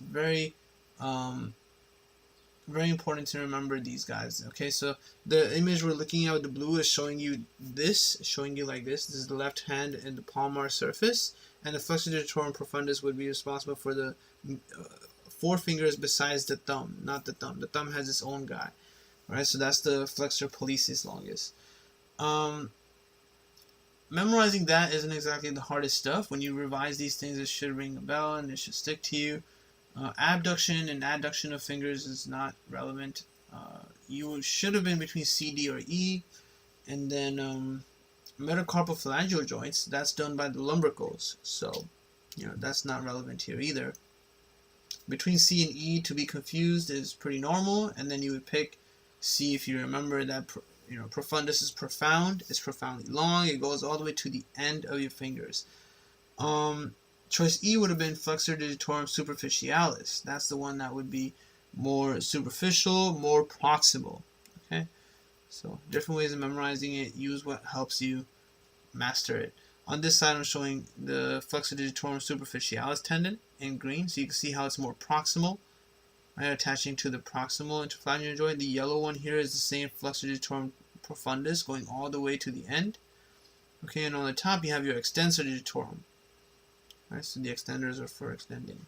Very important to remember these guys. Okay, so the image we're looking at with the blue is showing you this, like this. This is the left hand and the palmar surface, and the flexor digitorum profundus would be responsible for the four fingers besides the thumb, not the thumb. The thumb has its own guy. Alright, so that's the flexor pollicis longus. Memorizing that isn't exactly the hardest stuff. When you revise these things, it should ring a bell and it should stick to you. Abduction and adduction of fingers is not relevant. You should have been between C, D, or E. And then metacarpophalangeal joints, that's done by the lumbricals. So, that's not relevant here either. Between C and E, to be confused is pretty normal. And then you would pick C if you remember that, profundus is profound. It's profoundly long. It goes all the way to the end of your fingers. Choice E would have been flexor digitorum superficialis. That's the one that would be more superficial, more proximal. Okay, so different ways of memorizing it. Use what helps you master it. On this side, I'm showing the flexor digitorum superficialis tendon in green, so you can see how it's more proximal, right, attaching to the proximal interphalangeal joint. The yellow one here is the same flexor digitorum profundus going all the way to the end. Okay, and on the top you have your extensor digitorum. Right, so the extenders are for extending.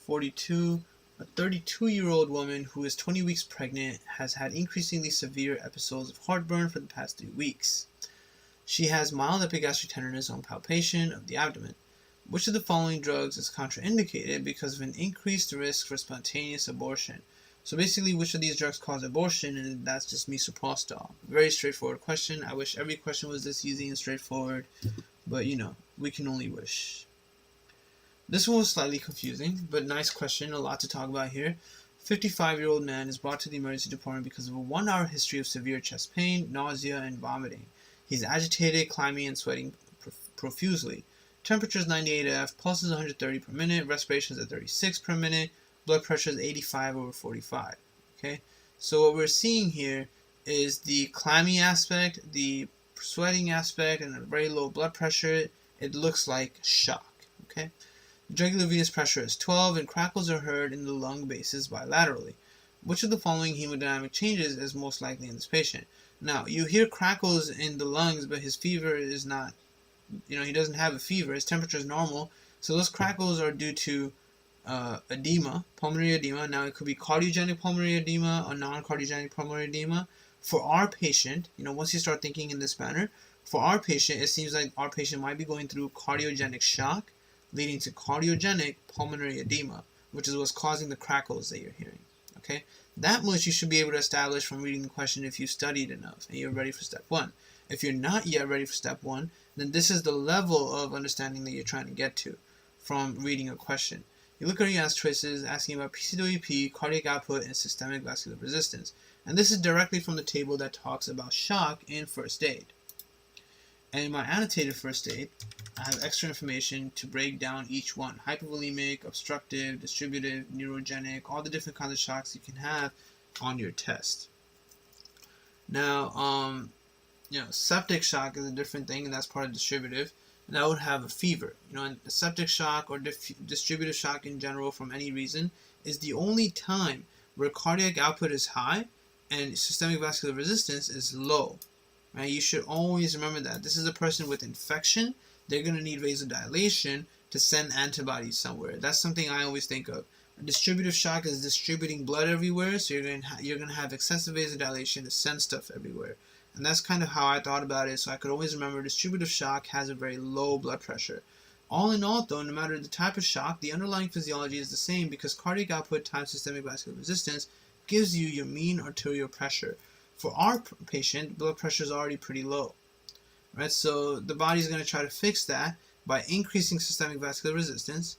42. A 32-year-old woman who is 20 weeks pregnant has had increasingly severe episodes of heartburn for the past 3 weeks. She has mild epigastric tenderness on palpation of the abdomen. Which of the following drugs is contraindicated because of an increased risk for spontaneous abortion? So basically, which of these drugs cause abortion? And that's just misoprostol. Very straightforward question. I wish every question was this easy and straightforward, but we can only wish. This one was slightly confusing, but nice question. A lot to talk about here. 55-year-old man is brought to the emergency department because of a 1-hour history of severe chest pain, nausea, and vomiting. He's agitated, clammy, and sweating profusely. Temperature is 98 F, pulse is 130 per minute, respiration is at 36 per minute, blood pressure is 85/45. Okay, so what we're seeing here is the clammy aspect, the sweating aspect, and a very low blood pressure. It looks like shock. Okay, jugular venous pressure is 12, and crackles are heard in the lung bases bilaterally. Which of the following hemodynamic changes is most likely in this patient? Now, you hear crackles in the lungs, but his fever is not, he doesn't have a fever. His temperature is normal. So those crackles are due to edema, pulmonary edema. Now, it could be cardiogenic pulmonary edema or non-cardiogenic pulmonary edema. For our patient, once you start thinking in this manner, for our patient, it seems like our patient might be going through cardiogenic shock, leading to cardiogenic pulmonary edema, which is what's causing the crackles that you're hearing. Okay, that much you should be able to establish from reading the question if you studied enough and you're ready for step 1. If you're not yet ready for step 1, then this is the level of understanding that you're trying to get to from reading a question. You look at your answer choices asking about PCWP, cardiac output, and systemic vascular resistance. And this is directly from the table that talks about shock in first aid. And in my annotated first aid, I have extra information to break down each one. Hypovolemic, obstructive, distributive, neurogenic, all the different kinds of shocks you can have on your test. Now, septic shock is a different thing, and that's part of distributive. And that would have a fever. And a septic shock or distributive shock in general from any reason is the only time where cardiac output is high and systemic vascular resistance is low. Right? You should always remember that. This is a person with infection. They're going to need vasodilation to send antibodies somewhere. That's something I always think of. A distributive shock is distributing blood everywhere, so you're going to have excessive vasodilation to send stuff everywhere. And that's kind of how I thought about it, so I could always remember distributive shock has a very low blood pressure. All in all, though, no matter the type of shock, the underlying physiology is the same because cardiac output times systemic vascular resistance gives you your mean arterial pressure. For our patient, blood pressure is already pretty low, right? So the body's going to try to fix that by increasing systemic vascular resistance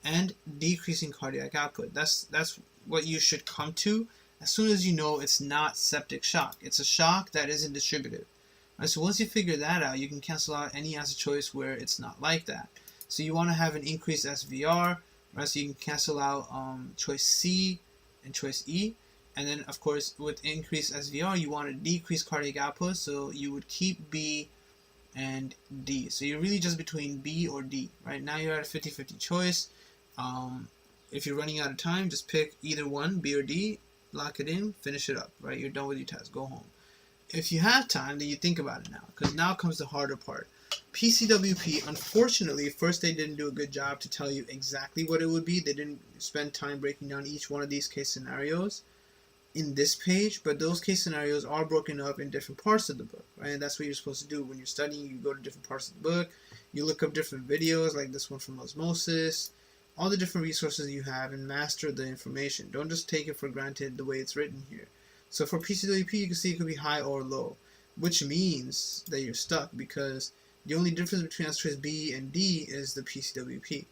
and decreasing cardiac output. That's what you should come to as soon as you know it's not septic shock. It's a shock that isn't distributive. Right? So once you figure that out, you can cancel out any answer choice where it's not like that. So you want to have an increased SVR, right? So you can cancel out choice C and choice E. And then, of course, with increased SVR, you want to decrease cardiac output, so you would keep B and D. So you're really just between B or D. Right now you're at a 50-50 choice. If you're running out of time, just pick either one, B or D, lock it in, finish it up, right? You're done with your test, go home. If you have time, then you think about it now, because now comes the harder part. PCWP, unfortunately, first they didn't do a good job to tell you exactly what it would be. They didn't spend time breaking down each one of these case scenarios in this page, but those case scenarios are broken up in different parts of the book, right? And that's what you're supposed to do when you're studying. You go to different parts of the book, you look up different videos like this one from Osmosis, all the different resources you have, and master the information. Don't just take it for granted the way it's written here. So for PCWP, you can see it could be high or low, which means that you're stuck because the only difference between answer choice B and D is the PCWP.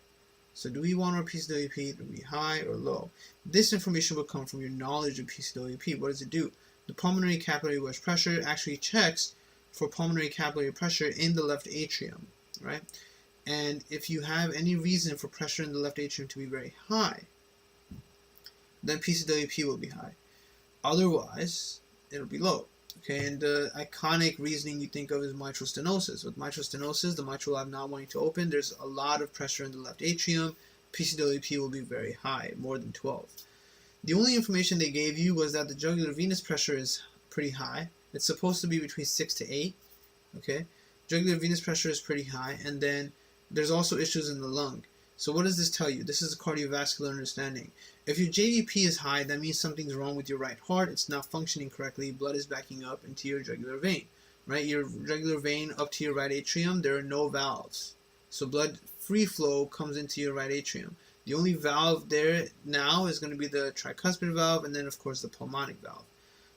So do we want our PCWP to be high or low? This information will come from your knowledge of PCWP. What does it do? The pulmonary capillary wedge pressure actually checks for pulmonary capillary pressure in the left atrium, right? And if you have any reason for pressure in the left atrium to be very high, then PCWP will be high. Otherwise, it'll be low. Okay, and the iconic reasoning you think of is mitral stenosis. With mitral stenosis, the mitral valve not wanting to open, there's a lot of pressure in the left atrium. PCWP will be very high, more than 12. The only information they gave you was that the jugular venous pressure is pretty high. It's supposed to be between 6 to 8. Okay, jugular venous pressure is pretty high, and then there's also issues in the lung. So what does this tell you? This is a cardiovascular understanding. If your JVP is high, that means something's wrong with your right heart. It's not functioning correctly. Blood is backing up into your jugular vein, right? Your jugular vein up to your right atrium, there are no valves. So blood free flow comes into your right atrium. The only valve there now is going to be the tricuspid valve, and then of course the pulmonic valve.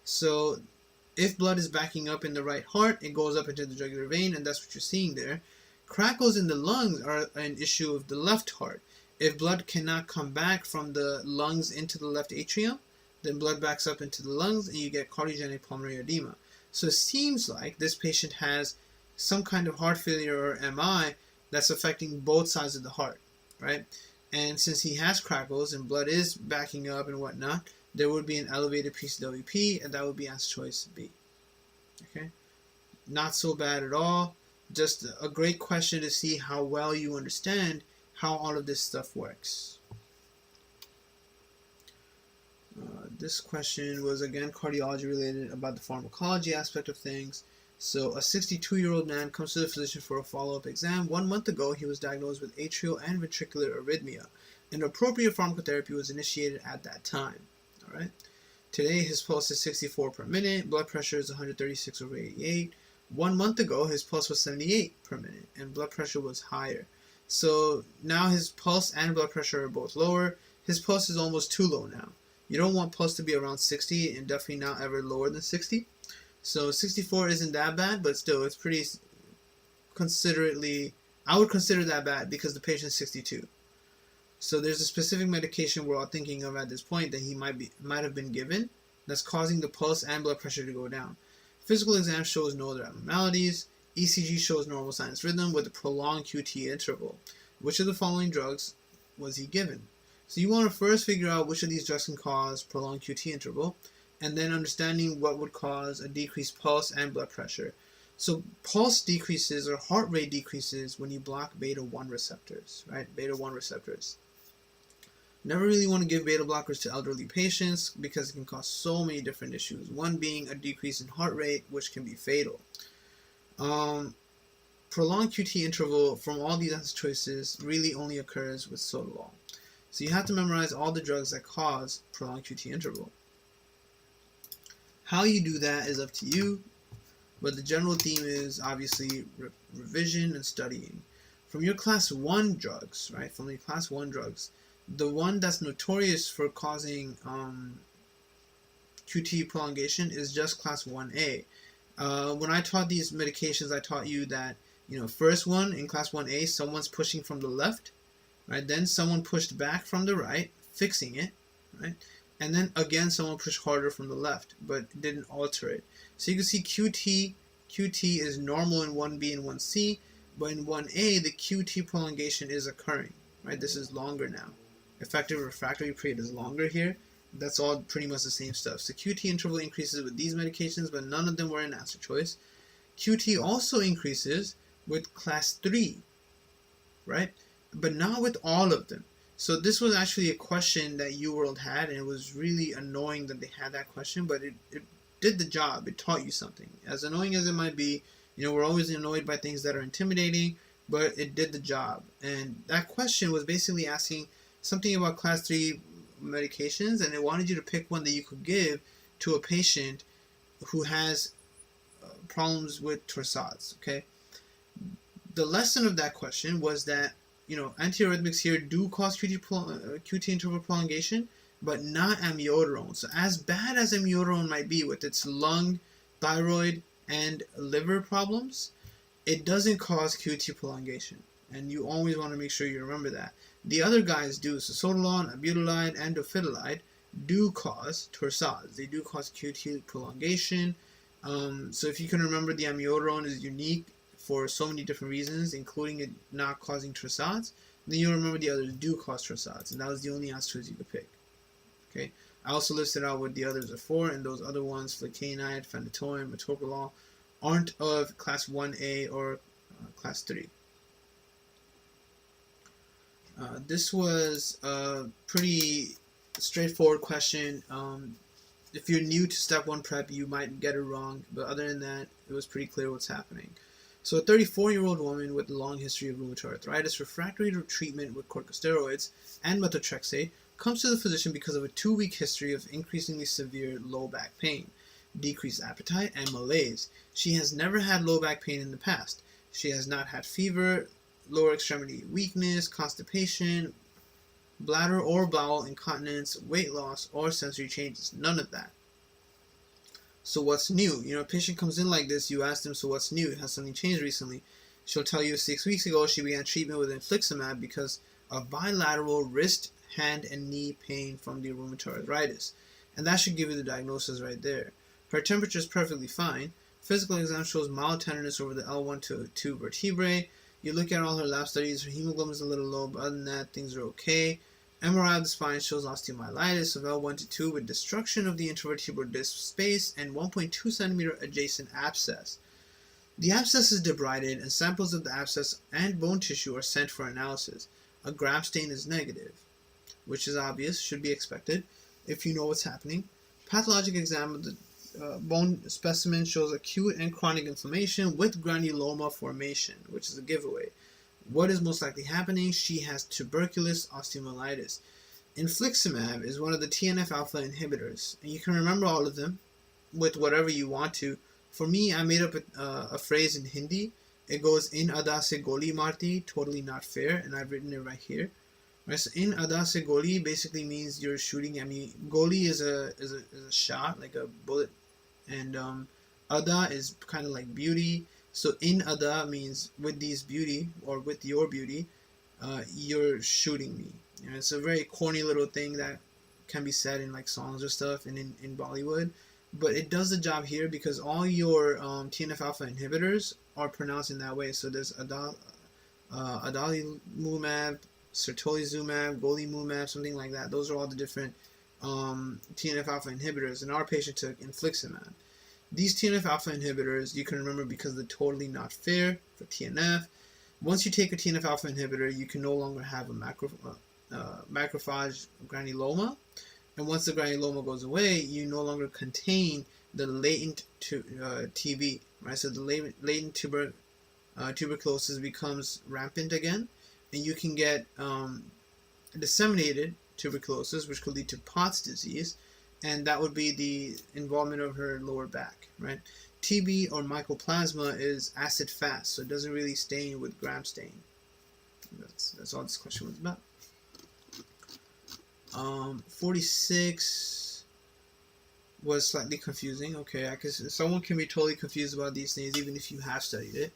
So if blood is backing up in the right heart, it goes up into the jugular vein, and that's what you're seeing there. Crackles in the lungs are an issue of the left heart. If blood cannot come back from the lungs into the left atrium, then blood backs up into the lungs and you get cardiogenic pulmonary edema. So it seems like this patient has some kind of heart failure or MI that's affecting both sides of the heart, right? And since he has crackles and blood is backing up and whatnot, there would be an elevated PCWP, and that would be answer choice B. Okay? Not so bad at all. Just a great question to see how well you understand how all of this stuff works. This question was again cardiology related, about the pharmacology aspect of things. So a 62-year-old man comes to the physician for a follow-up exam. 1 month ago, he was diagnosed with atrial and ventricular arrhythmia, and appropriate pharmacotherapy was initiated at that time. All right. Today, his pulse is 64 per minute. Blood pressure is 136/88. 1 month ago, his pulse was 78 per minute, and blood pressure was higher. So now his pulse and blood pressure are both lower. His pulse is almost too low now. You don't want pulse to be around 60, and definitely not ever lower than 60. So 64 isn't that bad, but still, it's pretty considerately, I would consider that bad because the patient's 62. So there's a specific medication we're all thinking of at this point that he might have been given that's causing the pulse and blood pressure to go down. Physical exam shows no other abnormalities. ECG shows normal sinus rhythm with a prolonged QT interval. Which of the following drugs was he given? So you want to first figure out which of these drugs can cause prolonged QT interval, and then understanding what would cause a decreased pulse and blood pressure. So pulse decreases or heart rate decreases when you block beta-1 receptors, right? Beta-1 receptors. Never really want to give beta blockers to elderly patients because it can cause so many different issues. One being a decrease in heart rate, which can be fatal. Prolonged QT interval from all these answer choices really only occurs with sotalol. So you have to memorize all the drugs that cause prolonged QT interval. How you do that is up to you. but the general theme is obviously revision and studying. From your class 1 drugs, right? From your class 1 drugs, the one that's notorious for causing QT prolongation is just class 1A. When I taught these medications, I taught you that, first one in class 1A, someone's pushing from the left, right? Then someone pushed back from the right, fixing it, right? And then again, someone pushed harder from the left, but didn't alter it. So you can see QT is normal in 1B and 1C, but in 1A, the QT prolongation is occurring, right? This is longer now. Effective refractory period is longer here. That's all pretty much the same stuff. So QT interval increases with these medications, but none of them were an answer choice. QT also increases with class 3, right? But not with all of them. So this was actually a question that UWorld had, and it was really annoying that they had that question, but it did the job. It taught you something. As annoying as it might be, we're always annoyed by things that are intimidating, but it did the job. And that question was basically asking something about class 3 medications, and it wanted you to pick one that you could give to a patient who has problems with torsades, okay? The lesson of that question was that, antiarrhythmics here do cause QT interval prolongation, but not amiodarone. So as bad as amiodarone might be with its lung, thyroid, and liver problems, it doesn't cause QT prolongation. And you always want to make sure you remember that. The other guys do. So sotalol, albuterol, and dofetilide do cause torsades. They do cause QT prolongation. So if you can remember, the amiodarone is unique for so many different reasons, including it not causing torsades, then you'll remember the others do cause torsades, and that was the only answer you could pick. Okay. I also listed out what the others are for, and those other ones, flecainide, phenytoin, metoprolol, aren't of class 1A or class 3. This was a pretty straightforward question. If you're new to step 1 prep, you might get it wrong, but other than that, it was pretty clear what's happening. So a 34-year-old woman with a long history of rheumatoid arthritis, refractory to treatment with corticosteroids and methotrexate, comes to the physician because of a 2-week history of increasingly severe low back pain, decreased appetite, and malaise. She has never had low back pain in the past. She has not had fever, lower extremity weakness, constipation, bladder or bowel incontinence, weight loss, or sensory changes. None of that. So what's new? A patient comes in like this, you ask them, so what's new? Has something changed recently? She'll tell you 6 weeks ago she began treatment with infliximab because of bilateral wrist, hand, and knee pain from the rheumatoid arthritis. And that should give you the diagnosis right there. Her temperature is perfectly fine. Physical exam shows mild tenderness over the L1 to 2 vertebrae. You look at all her lab studies, her hemoglobin is a little low, but other than that, things are okay. MRI of the spine shows osteomyelitis of L1 to 2 with destruction of the intervertebral disc space and 1.2 centimeter adjacent abscess. The abscess is debrided, and samples of the abscess and bone tissue are sent for analysis. A Gram stain is negative, which is obvious, should be expected if you know what's happening. Pathologic exam of the bone specimen shows acute and chronic inflammation with granuloma formation, which is a giveaway. What is most likely happening? She has tuberculous osteomyelitis. Infliximab is one of the TNF-alpha inhibitors, and you can remember all of them with whatever you want to. For me, I made up a phrase in Hindi. It goes, in ada se goli marti, totally not fair, and I've written it right here. Right, so in ada se goli basically means you're shooting. I mean, goli is a shot, like a bullet, and ada is kind of like beauty. So in ada means with these beauty, or with your beauty, you're shooting me. It's a very corny little thing that can be said in like songs or stuff and in Bollywood, but it does the job here because all your TNF-alpha inhibitors are pronounced in that way. So there's adalimumab, certolizumab, golimumab, something like that. Those are all the different TNF-alpha inhibitors, and our patient took infliximab. These TNF-alpha inhibitors, you can remember because they're totally not fair for TNF. Once you take a TNF-alpha inhibitor, you can no longer have a macrophage granuloma. And once the granuloma goes away, you no longer contain the latent TB, right? So the latent tuberculosis becomes rampant again, and you can get disseminated tuberculosis, which could lead to Pott's disease, and that would be the involvement of her lower back, right? TB or mycoplasma is acid fast, so it doesn't really stain with gram stain. That's all this question was about. 46 was slightly confusing. Okay, I guess someone can be totally confused about these things even if you have studied it.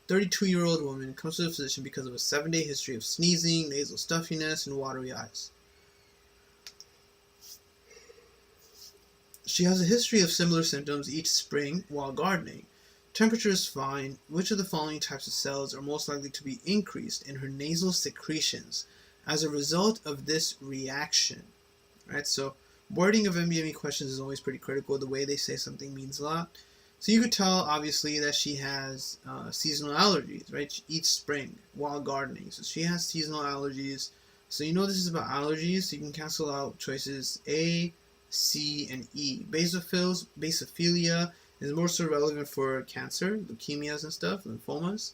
32-year-old woman comes to the physician because of a 7-day history of sneezing, nasal stuffiness, and watery eyes. She has a history of similar symptoms each spring while gardening. Temperature is fine. Which of the following types of cells are most likely to be increased in her nasal secretions as a result of this reaction? Right, so wording of NBME questions is always pretty critical. The way they say something means a lot. So you could tell, obviously, that she has seasonal allergies, right? Each spring while gardening. So she has seasonal allergies. So you know this is about allergies, so you can cancel out choices A, C, and E. Basophilia is more so relevant for cancer, leukemias and stuff, lymphomas.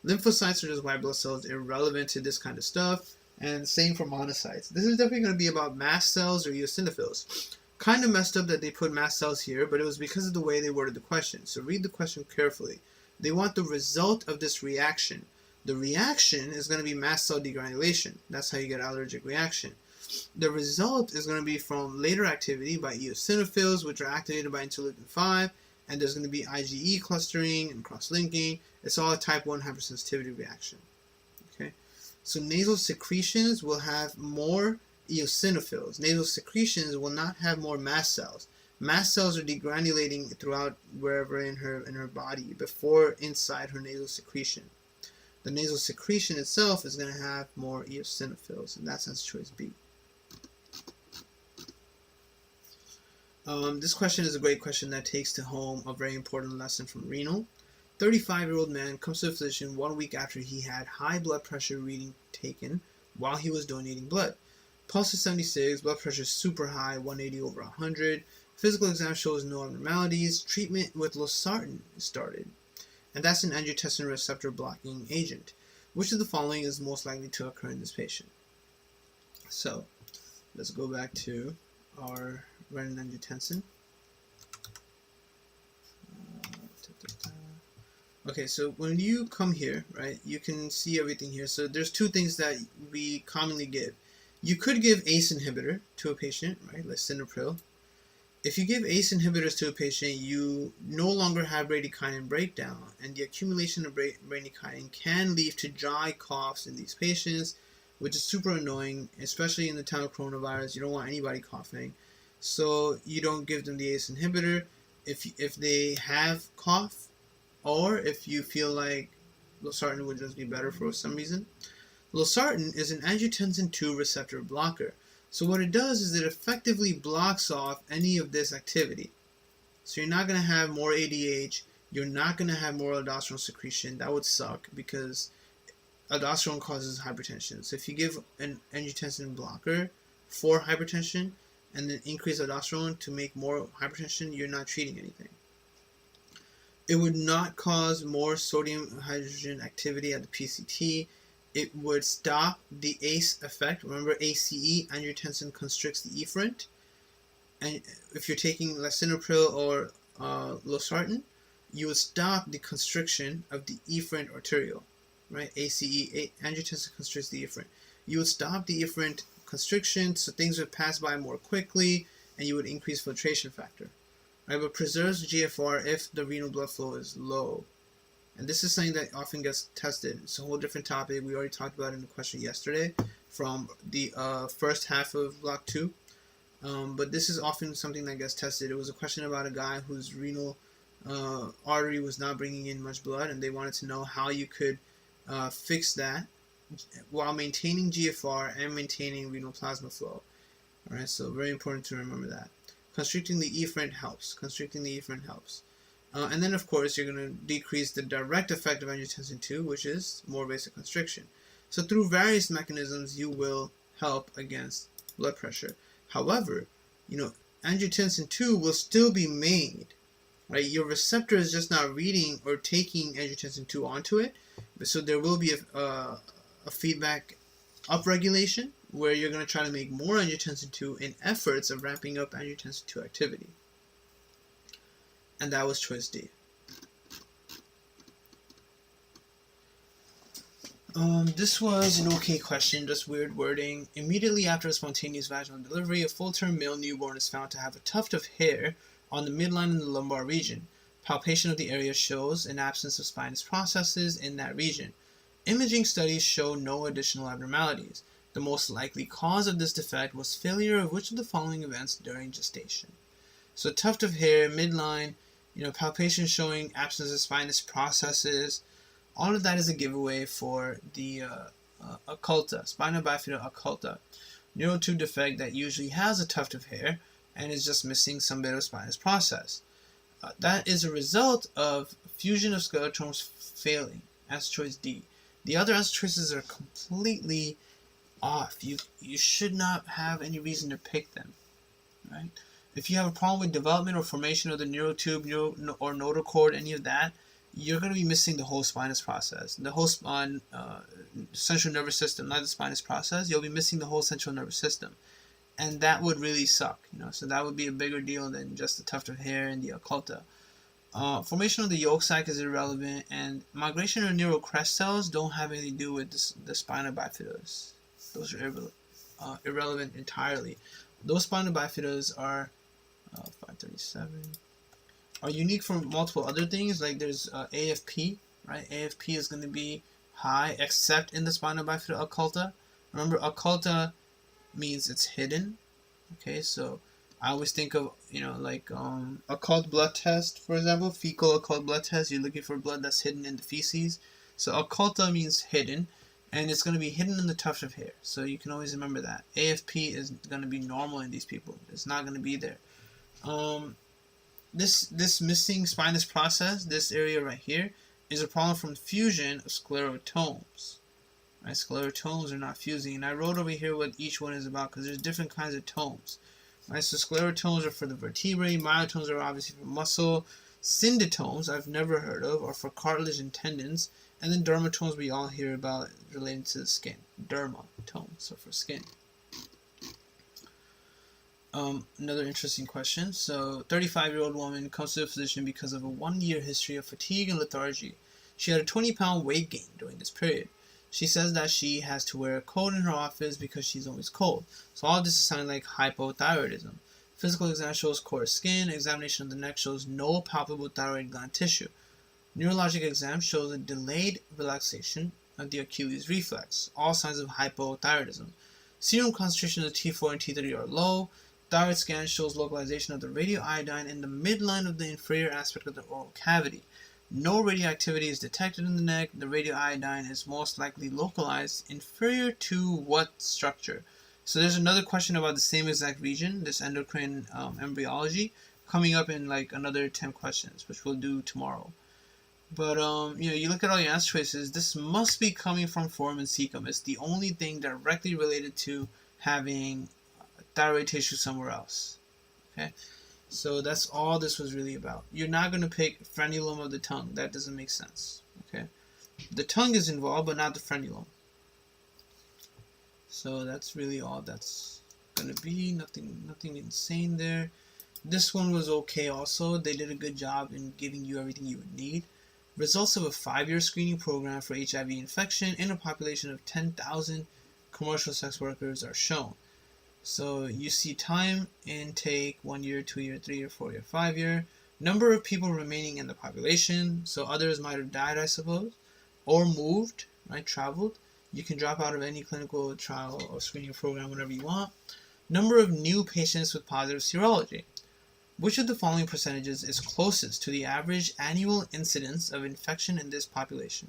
Lymphocytes are just white blood cells, irrelevant to this kind of stuff. And same for monocytes. This is definitely going to be about mast cells or eosinophils. Kind of messed up that they put mast cells here, but it was because of the way they worded the question. So read the question carefully. They want the result of this reaction. The reaction is going to be mast cell degranulation. That's how you get allergic reaction. The result is going to be from later activity by eosinophils, which are activated by interleukin 5, and there's going to be IgE clustering and cross-linking. It's all a type 1 hypersensitivity reaction. Okay, so nasal secretions will have more eosinophils. Nasal secretions will not have more mast cells. Mast cells are degranulating throughout wherever in her body before inside her nasal secretion. The nasal secretion itself is going to have more eosinophils, and that's choice B. This question is a great question that takes to home a very important lesson from renal. 35-year-old man comes to the physician 1 week after he had high blood pressure reading taken while he was donating blood. Pulse is 76, blood pressure is super high, 180/100. Physical exam shows no abnormalities. Treatment with losartan is started, and that's an angiotensin receptor blocking agent. Which of the following is most likely to occur in this patient? So, let's go back to our renin-angiotensin. Okay, so when you come here, right, you can see everything here. So there's two things that we commonly give. You could give ACE inhibitor to a patient, right, lisinopril. If you give ACE inhibitors to a patient, you no longer have bradykinin breakdown, and the accumulation of bradykinin can lead to dry coughs in these patients, which is super annoying, especially in the time of coronavirus. You don't want anybody coughing, so you don't give them the ACE inhibitor. If they have cough, or if you feel like losartan would just be better for some reason. Losartan is an angiotensin II receptor blocker. So what it does is it effectively blocks off any of this activity. So you're not going to have more ADH, you're not going to have more aldosterone secretion. That would suck because aldosterone causes hypertension. So if you give an angiotensin blocker for hypertension and then increase aldosterone to make more hypertension, you're not treating anything. It would not cause more sodium hydrogen activity at the PCT. It would stop the ACE effect. Remember, ACE, angiotensin constricts the efferent. And if you're taking lisinopril or losartan, you would stop the constriction of the efferent arteriole, right? ACE, angiotensin constricts the efferent. You would stop the efferent constriction, so things would pass by more quickly, and you would increase filtration factor. Right, but preserves GFR if the renal blood flow is low. And this is something that often gets tested. It's a whole different topic. We already talked about it in the question yesterday from the first half of block 2. But this is often something that gets tested. It was a question about a guy whose renal artery was not bringing in much blood, and they wanted to know how you could fix that while maintaining GFR and maintaining renal plasma flow. All right, so very important to remember that. Constricting the efferent helps. And then, of course, you're going to decrease the direct effect of angiotensin II, which is more vasoconstriction. So through various mechanisms, you will help against blood pressure. However, angiotensin II will still be made, right? Your receptor is just not reading or taking angiotensin II onto it. So there will be a feedback upregulation where you're going to try to make more angiotensin II in efforts of ramping up angiotensin II activity. And that was choice D. This was an okay question, just weird wording. Immediately after a spontaneous vaginal delivery, a full-term male newborn is found to have a tuft of hair on the midline in the lumbar region. Palpation of the area shows an absence of spinous processes in that region. Imaging studies show no additional abnormalities. The most likely cause of this defect was failure of which of the following events during gestation? So tuft of hair, midline, palpation showing absence of spinous processes. All of that is a giveaway for the occulta, spina bifida occulta, neurotube defect that usually has a tuft of hair and is just missing some bit of spinous process. That is a result of fusion of sclerotomes failing. Answer choice D. The other answer choices are completely off. You should not have any reason to pick them, right? If you have a problem with development or formation of the neurotube or notochord, any of that, you're going to be missing the whole spinous process. The whole central nervous system, not the spinous process. You'll be missing the whole central nervous system. And that would really suck, So that would be a bigger deal than just the tuft of hair and the occulta. Formation of the yolk sac is irrelevant, and migration of neural crest cells don't have anything to do with the spina bifida. Those are irrelevant entirely. Those spina bifidas are 537. Are unique from multiple other things, like there's AFP, right? AFP is going to be high except in the spina bifida occulta. Remember, occulta means it's hidden. Okay, so I always think of, like occult blood test, for example, fecal occult blood test. You're looking for blood that's hidden in the feces. So occulta means hidden, and it's going to be hidden in the tuft of hair. So you can always remember that. AFP is going to be normal in these people. It's not going to be there. This missing spinous process, this area right here, is a problem from fusion of sclerotomes. Right? Sclerotomes are not fusing, and I wrote over here what each one is about because there's different kinds of tomes. Right? So sclerotomes are for the vertebrae, myotomes are obviously for muscle, syndytomes I've never heard of are for cartilage and tendons, and then dermatomes we all hear about related to the skin. Dermatomes, so for skin. Another interesting question. So, 35-year-old woman comes to the physician because of a 1-year history of fatigue and lethargy. She had a 20-pound weight gain during this period. She says that she has to wear a coat in her office because she's always cold. So all this is sounding like hypothyroidism. Physical exam shows coarse skin. Examination of the neck shows no palpable thyroid gland tissue. Neurologic exam shows a delayed relaxation of the Achilles reflex. All signs of hypothyroidism. Serum concentrations of T4 and T3 are low. Thyroid scan shows localization of the radioiodine in the midline of the inferior aspect of the oral cavity. No radioactivity is detected in the neck. The radioiodine is most likely localized inferior to what structure? So there's another question about the same exact region, this endocrine embryology, coming up in like another 10 questions, which we'll do tomorrow. But you look at all your answer choices. This must be coming from foramen cecum. It's the only thing directly related to having thyroid tissue somewhere else. Okay, so that's all this was really about. You're not going to pick frenulum of the tongue. That doesn't make sense. Okay, the tongue is involved, but not the frenulum. So that's really all that's going to be. Nothing insane there. This one was okay also. They did a good job in giving you everything you would need. Results of a 5-year screening program for HIV infection in a population of 10,000 commercial sex workers are shown. So you see time intake, 1 year, 2 year, 3 year, 4 year, 5 year. Number of people remaining in the population. So others might have died, I suppose, or moved, right, traveled. You can drop out of any clinical trial or screening program whenever you want. Number of new patients with positive serology. Which of the following percentages is closest to the average annual incidence of infection in this population?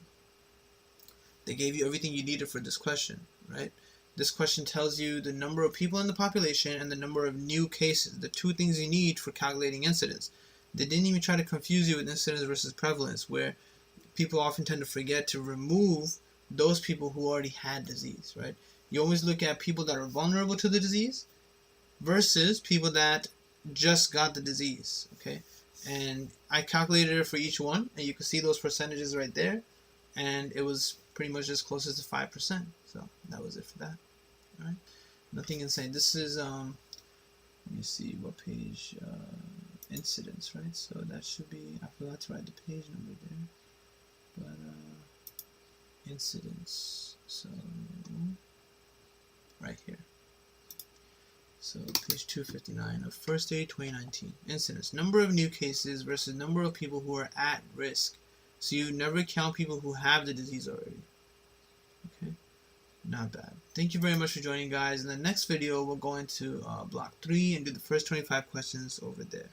They gave you everything you needed for this question, right? This question tells you the number of people in the population and the number of new cases, the two things you need for calculating incidence. They didn't even try to confuse you with incidence versus prevalence, where people often tend to forget to remove those people who already had disease, right? You always look at people that are vulnerable to the disease versus people that just got the disease, okay? And I calculated it for each one, and you can see those percentages right there, and it was pretty much as close as to 5%. So that was it for that. All right, nothing insane. This is let me see what page. Incidence, right? So that should be. I forgot to write the page number there, but incidence. So right here. So page 259 of first aid 2019. Incidence. Number of new cases versus number of people who are at risk. So you never count people who have the disease already. Okay, not bad. Thank you very much for joining, guys. In the next video, we'll go into block 3 and do the first 25 questions over there.